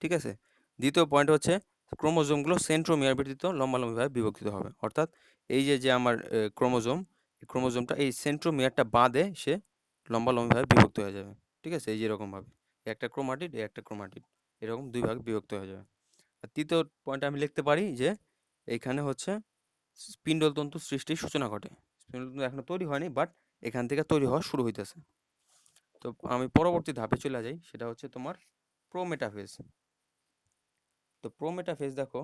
ঠিক আছে? দ্বিতীয় পয়েন্ট হচ্ছে ক্রোমোজোমগুলো সেন্ট্রোমিয়ার ব্যতীত লম্বালম্বিভাবে বিভক্তিত হবে, অর্থাৎ এই যে যে আমার ক্রোমোজোম, এই ক্রোমোজোমটা এই সেন্ট্রোমিয়ারটা বাদে সে লম্বালম্বিভাবে বিভক্ত হয়ে যাবে, ঠিক আছে? এই যে এরকমভাবে একটা ক্রোমাটিড, একটা ক্রোমাটিড, এরকম দুই ভাগে বিভক্ত হয়ে যাবে। আর তৃতীয় পয়েন্ট আমি লিখতে পারি যে এইখানে হচ্ছে স্পিন্ডল তন্তু সৃষ্টির সূচনা ঘটে। স্পিন্ডল তন্তু এখনো তৈরি হয়নি, বাট এখান থেকে তৈরি হওয়া শুরু হইতেছে। তো আমি পরবর্তী ধাপে চলে যাই, সেটা হচ্ছে তোমার প্রোমেটাফেজ। তো প্রোমেটাফেজ দেখো,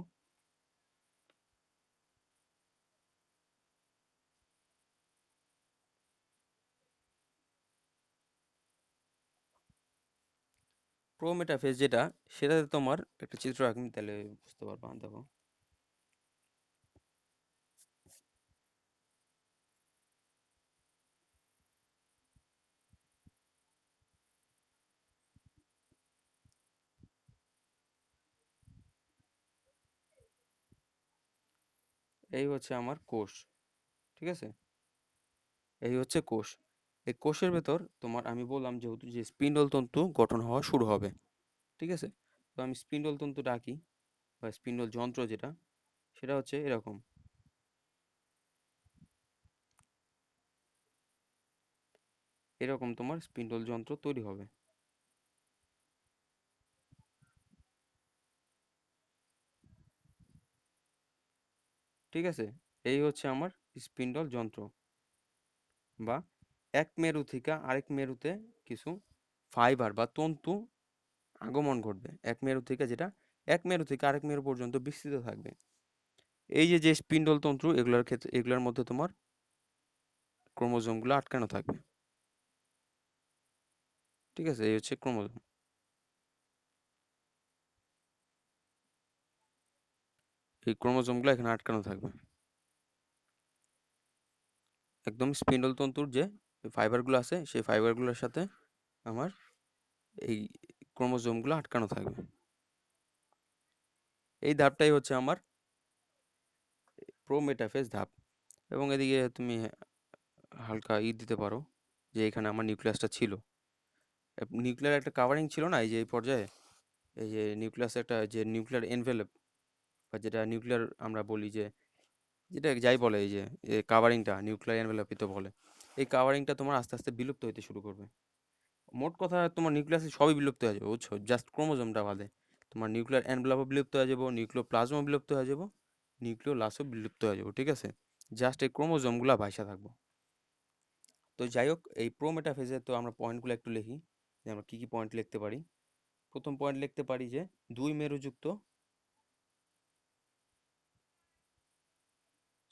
প্রোমেটাফেজ যেটা, সেটাতে তোমার একটা চিত্র আঁকনি, তাহলে বুঝতে পারবা। দেখো, এই হচ্ছে আমার কোষ, ঠিক আছে? এই হচ্ছে কোষ। এই কোষের ভেতর তোমার আমি বললাম যেহেতু যে স্পিন্ডল তন্তু গঠন হওয়া শুরু হবে, ঠিক আছে? তো আমি স্পিন্ডল তন্তুটা আঁকি। বা স্পিন্ডল যন্ত্র যেটা, সেটা হচ্ছে এরকম। এরকম তোমার স্পিন্ডল যন্ত্র তৈরি হবে। ঠিক আছে, এই হচ্ছে আমার স্পিন্ডল যন্ত্র। বা এক মেরু থেকে আরেক মেরুতে কিছু ফাইবার বা তন্তু আগমন ঘটবে, এক মেরু থেকে, যেটা এক মেরু থেকে আরেক মেরু পর্যন্ত বিস্তৃত থাকবে। এই যে যে স্পিন্ডল তন্তু, এগুলোর ক্ষেত্রে এগুলোর মধ্যে তোমার ক্রোমোজোমগুলো আটকানো থাকবে। ঠিক আছে, এই হচ্ছে ক্রোমোজোম। এই ক্রোমোজোমগুলো এখানে আটকানো থাকবে। একদম স্পিন্ডল তন্তুর যে ফাইবারগুলো আছে, সেই ফাইবারগুলোর সাথে আমার এই ক্রোমোজোমগুলো আটকানো থাকবে। এই ধাপটাই হচ্ছে আমার প্রোমেটাফেজ ধাপ। এবং এদিকে তুমি হালকা দিতে পারো যে এখানে আমার নিউক্লিয়াসটা ছিল, নিউক্লিয়ার একটা কাভারিং ছিল না এই যে এই পর্যায়ে, এই যে নিউক্লিয়াস একটা যে নিউক্লিয়ার এনভেলপ, বা যেটা নিউক্লিয়ার আমরা বলি যে, যেটা যাই বলে, এই যে কাভারিংটা নিউক্লিয়ার এনভেলপই তো বলে। এই কাভারিংটা তোমার আস্তে আস্তে বিলুপ্ত হতে শুরু করবে। মোট কথা তোমার নিউক্লিয়াসে সবই বিলুপ্ত হয়ে যাবে, বুঝছো, জাস্ট ক্রোমোজোমটা বাদে। তোমার নিউক্লিয়ার এনভেলপও বিলুপ্ত হয়ে যাবো, নিউক্লিওপ্লাজমও বিলুপ্ত হয়ে যাবো, নিউক্লিওলাসও বিলুপ্ত হয়ে যাবো। ঠিক আছে, জাস্ট এই ক্রোমোজোমগুলো ভাইসা থাকবো। তো যাই হোক, এই প্রোমেটাফেজে তো আমরা পয়েন্টগুলো একটু লিখি, যে আমরা কী কী পয়েন্ট লিখতে পারি। প্রথম পয়েন্ট লিখতে পারি যে দুই মেরুযুক্ত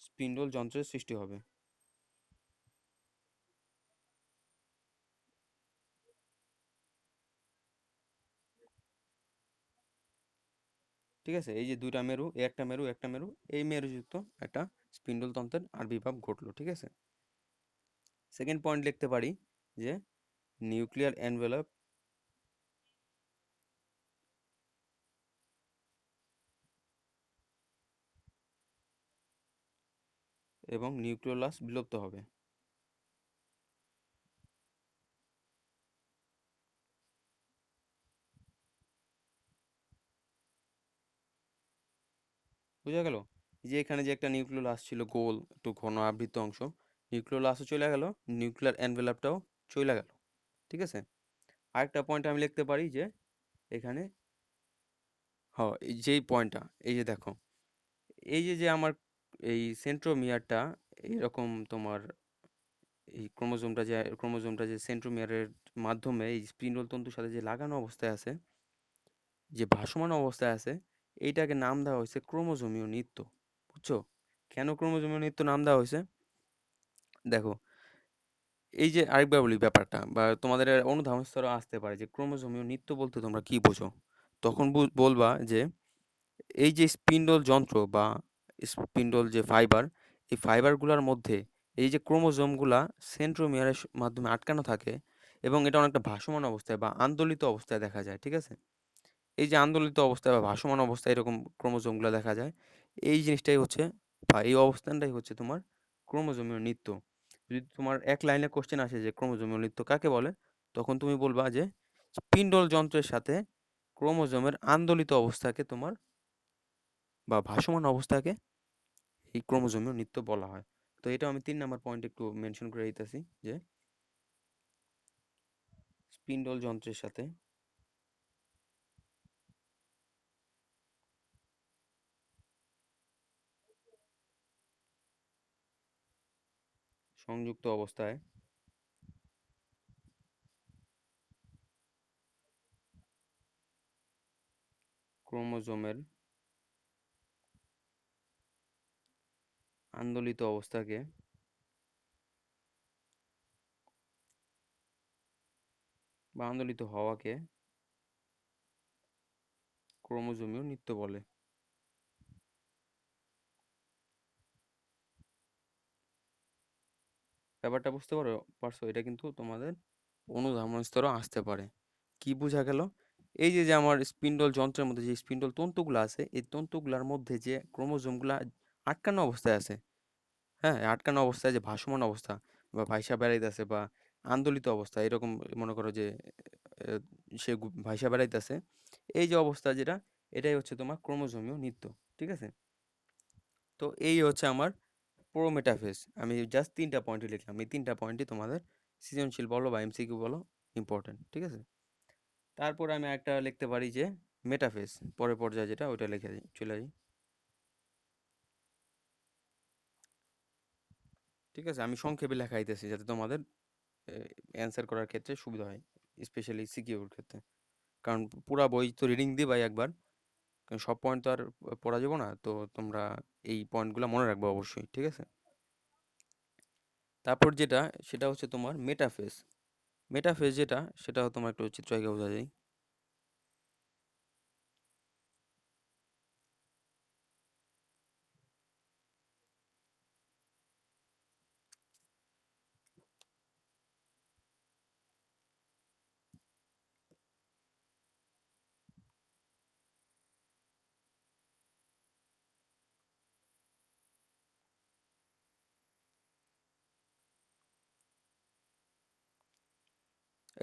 স্পিন্ডল যন্ত্রের সৃষ্টি হবে। ঠিক আছে, এই যে দুইটা মেরু, একটা মেরু একটা মেরু, এই মেরুযুক্ত একটা স্পিন্ডল তন্ত্রের আবির্ভাব ঘটলো। ঠিক আছে, সেকেন্ড পয়েন্ট লিখতে পারি যে নিউক্লিয়ার এনভেলপ এবং নিউক্লিওলাস বিলুপ্ত হবে। বুঝা গেল? যে এখানে যে একটা নিউক্লিওলাস ছিল গোল, একটু ঘন আবৃত অংশ, নিউক্লিওলাসও চলে গেল, নিউক্লিয়ার এনভেলপটাও চলে গেল। ঠিক আছে, আরেকটা পয়েন্ট আমি লিখতে পারি যে এখানে, এই যেই পয়েন্টটা, এই যে দেখো, এই যে যে আমার এই সেন্ট্রোমিয়ারটা এরকম তোমার, এই ক্রোমোজোমটা যে সেন্ট্রোমিয়ারের মাধ্যমে এই স্পিন্ডল তন্তুর সাথে যে লাগানো অবস্থায় আছে, যে ভাসমান অবস্থায় আছে, এইটাকে নাম দেওয়া হয়েছে ক্রোমোজোমীয় নৃত্য। বুঝছো, কেন ক্রোমোজোমীয় নৃত্য নাম দেওয়া হয়েছে? দেখো, এই যে আরেকবার বলি ব্যাপারটা, বা তোমাদের অনুধাবন স্তরে আসতে পারে যে ক্রোমোজোমীয় নৃত্য বলতে তোমরা কি বোঝো। তখন বলবা যে এই যে স্পিন্ডল যন্ত্র বা স্পিন্ডল যে ফাইবার, এই ফাইবারগুলোর মধ্যে এই যে ক্রোমোজোমগুলা সেন্ট্রোমিয়ারের মাধ্যমে আটকানো থাকে, এবং এটা অনেকটা ভাসমান অবস্থায় বা আন্দোলিত অবস্থায় দেখা যায়। ঠিক আছে, এই যে আন্দোলিত অবস্থায় বা ভাসমান অবস্থায় এরকম ক্রোমোজোমগুলো দেখা যায়, এই জিনিসটাই হচ্ছে, বা এই অবস্থানটাই হচ্ছে তোমার ক্রোমোজোমীয় নৃত্য। যদি তোমার এক লাইনে কোশ্চেন আসে যে ক্রোমোজোমীয় নৃত্য কাকে বলে, তখন তুমি বলবা যে স্পিন্ডল যন্ত্রের সাথে ক্রোমোজোমের আন্দোলিত অবস্থাকে তোমার, বা ভাসমান অবস্থাকে এই ক্রোমোজোমীয় নৃত্য বলা হয়। তো এটা আমি 3 নাম্বার পয়েন্ট একটু মেনশন করে দিতেছি যে স্পিন্ডল যন্ত্রের সাথে সংযুক্ত অবস্থায় ক্রোমোজোমের আন্দোলিত অবস্থাকে বা আন্দোলিত হওয়াকে ক্রোমোজোমীয় নৃত্য বলে। ব্যাপারটা বুঝতে পারছো? এটা কিন্তু তোমাদের অনুধাবন স্তরও আসতে পারে। কি বোঝা গেল? এই যে যে আমার স্পিন্ডল যন্ত্রের মধ্যে যে স্পিন্ডল তন্তুগুলো আছে, এই তন্তুগুলার মধ্যে যে ক্রোমোজোমগুলা আটকানো অবস্থায় আছে, হ্যাঁ, আটকানো অবস্থায় যে ভাসমান অবস্থা বা ভাইসা বেড়াইতেছে বা আন্দোলিত অবস্থা, এরকম মনে করো যে সে ভাইসা বেড়াইতেছে, এই যে অবস্থা যেটা, এটাই হচ্ছে তোমার ক্রোমোজোমীয় নৃত্য, ঠিক আছে? তো এই হচ্ছে আমার পুরো মেটাফেজ। আমি জাস্ট 3টা পয়েন্টই লিখলাম। এই 3টা পয়েন্টই তোমাদের সৃজনশীল বলো বা এমসিকিউ বলো ইম্পর্টেন্ট, ঠিক আছে? তারপর আমি একটা লিখতে পারি যে মেটাফেজ, পরের পর্যায়ে যেটা ওইটা লিখে দিই, চলে যাই, ঠিক আছে? আমি সংক্ষেপে লেখাইতেছি যাতে তোমাদের অ্যান্সার করার ক্ষেত্রে সুবিধা হয়, স্পেশালি সিকিউর ক্ষেত্রে। কারণ পুরা বই তো রিডিং দিবাই একবার, কারণ সব পয়েন্ট তো আর পড়া যাবো না, তো তোমরা এই পয়েন্টগুলো মনে রাখবে অবশ্যই, ঠিক আছে? তারপর যেটা সেটা হচ্ছে তোমার মেটাফেজ। মেটাফেজ যেটা সেটা তোমার একটু চিত্র আঁকে বোঝা যায়।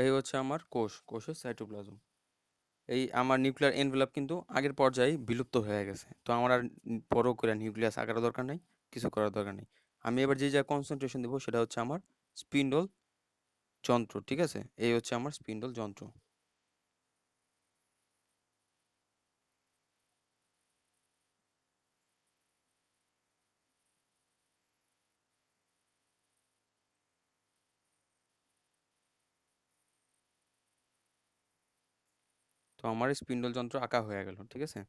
এই হচ্ছে আমার কোষের সাইটোপ্লাজম। এই আমার নিউক্লিয়ার এনভেলপ কিন্তু আগের পর্যায়ে বিলুপ্ত হয়ে গেছে, তো আমার আর বড় করে নিউক্লিয়াস আঁকার দরকার নাই, কিছু করার দরকার নেই। আমি এবার যে যা কনসেন্ট্রেশন দেবো সেটা হচ্ছে আমার স্পিন্ডল যন্ত্র, ঠিক আছে? এই হচ্ছে আমার স্পিন্ডল যন্ত্র। তো আমার স্পিন্ডল যন্ত্র আঁকা হয়ে গেল, ঠিক আছে?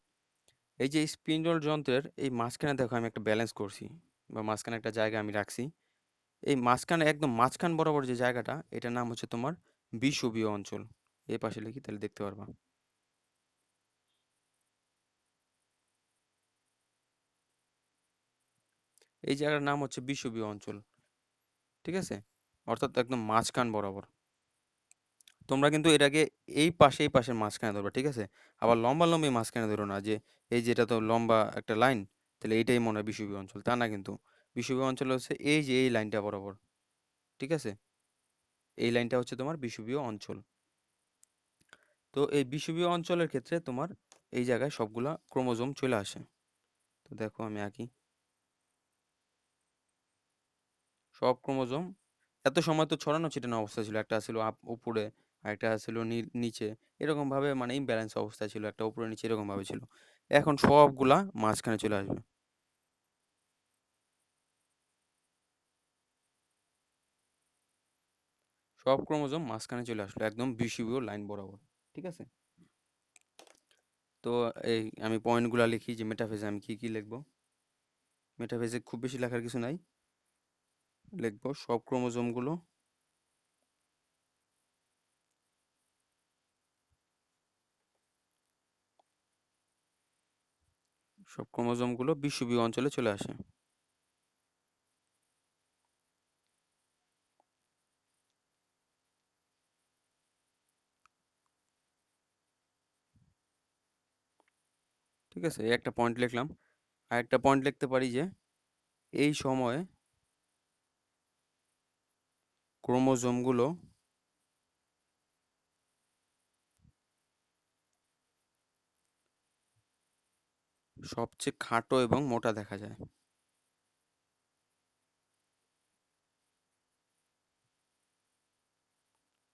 এই যে স্পিন্ডল যন্ত্রের এই মাঝখানে দেখো আমি একটা ব্যালেন্স করছি, বা মাঝখানে একটা জায়গা আমি রাখছি। এই মাঝখানে একদম মাঝখান বরাবর যে জায়গাটা, এটার নাম হচ্ছে তোমার বিষুবীয় অঞ্চল। এই পাশে লিখি তাহলে দেখতে পারবা। এই জায়গার নাম হচ্ছে বিষুবীয় অঞ্চল, ঠিক আছে? অর্থাৎ একদম মাঝখান বরাবর। তোমরা কিন্তু এটাকে এই পাশের মাঝখানে ধরবা, ঠিক আছে? আবার লম্বা লম্বি মাঝখানে ধরো না, যে এই যেটা তো লম্বা একটা লাইন, তাহলে এইটাই মনে হয় বিষুবীয় অঞ্চল, তা না কিন্তু। বিষুবীয় অঞ্চল হচ্ছে এই যে এই লাইনটা বরাবর, ঠিক আছে? এই লাইনটা হচ্ছে তোমার বিষুবীয় অঞ্চল। তো এই বিষুবীয় অঞ্চলের ক্ষেত্রে তোমার এই জায়গায় সবগুলা ক্রোমোজোম চলে আসে। তো দেখো আমি আঁকি, সব ক্রোমোজোম এত সময় তো ছড়ানো ছিটানো অবস্থা ছিল, একটা ছিল উপরে, আর একটা ছিল নিচে, এরকম ভাবে মানে ইমব্যালেন্স অবস্থা ছিল, একটা উপরে নিচে এরকম ভাবে ছিল। এখন সবগুলা মাঝখানে চলে আসবে, সব ক্রোমোজোম মাঝখানে চলে আসলো একদম বিষুবীয় লাইন বরাবর, ঠিক আছে? তো এই আমি পয়েন্টগুলা লিখি যে মেটাফেজে আমি কি কি লিখবো। মেটাফেজে খুব বেশি লেখার কিছু নাই, লিখবো সব ক্রোমোজোমগুলো, সব ক্রোমোজোমগুলো বিষুবীয় অঞ্চলে চলে আসে, ঠিক আছে? এই একটা পয়েন্ট লিখলাম। আর একটা পয়েন্ট লিখতে পারি যে এই সময়ে ক্রোমোজোমগুলো সবচেয়ে খাটো এবং মোটা দেখা যায়।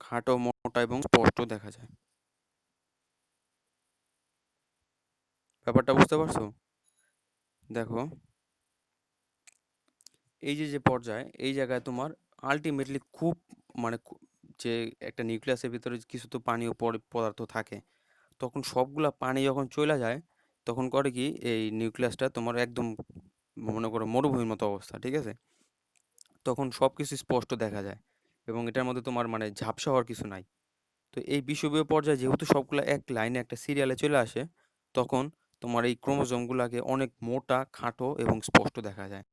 খাটো, মোটা এবং স্পষ্ট দেখা যায়। ব্যাপারটা বুঝতে পারছো? দেখো, এই যে যে পর্যায়, এই জায়গায় তোমার আলটিমেটলি খুব মানে যে একটা নিউক্লিয়াসের ভিতরে কিছু তো পানি ও পদার্থ থাকে, তখন সবগুলা পানি যখন চলে যায়, তখন করে কি এই নিউক্লিয়াসটা তোমার একদম মনে করো মরুভূমির মতো অবস্থা, ঠিক আছে? তখন সব কিছু স্পষ্ট দেখা যায়, এবং এটার মধ্যে তোমার মানে ঝাপসা হওয়ার কিছু নাই। তো এই বিষুবীয় পর্যায়ে যেহেতু সবগুলা এক লাইনে একটা সিরিয়ালে চলে আসে, তখন তোমার এই ক্রোমোজোমগুলোকে অনেক মোটা, খাটো এবং স্পষ্ট দেখা যায়।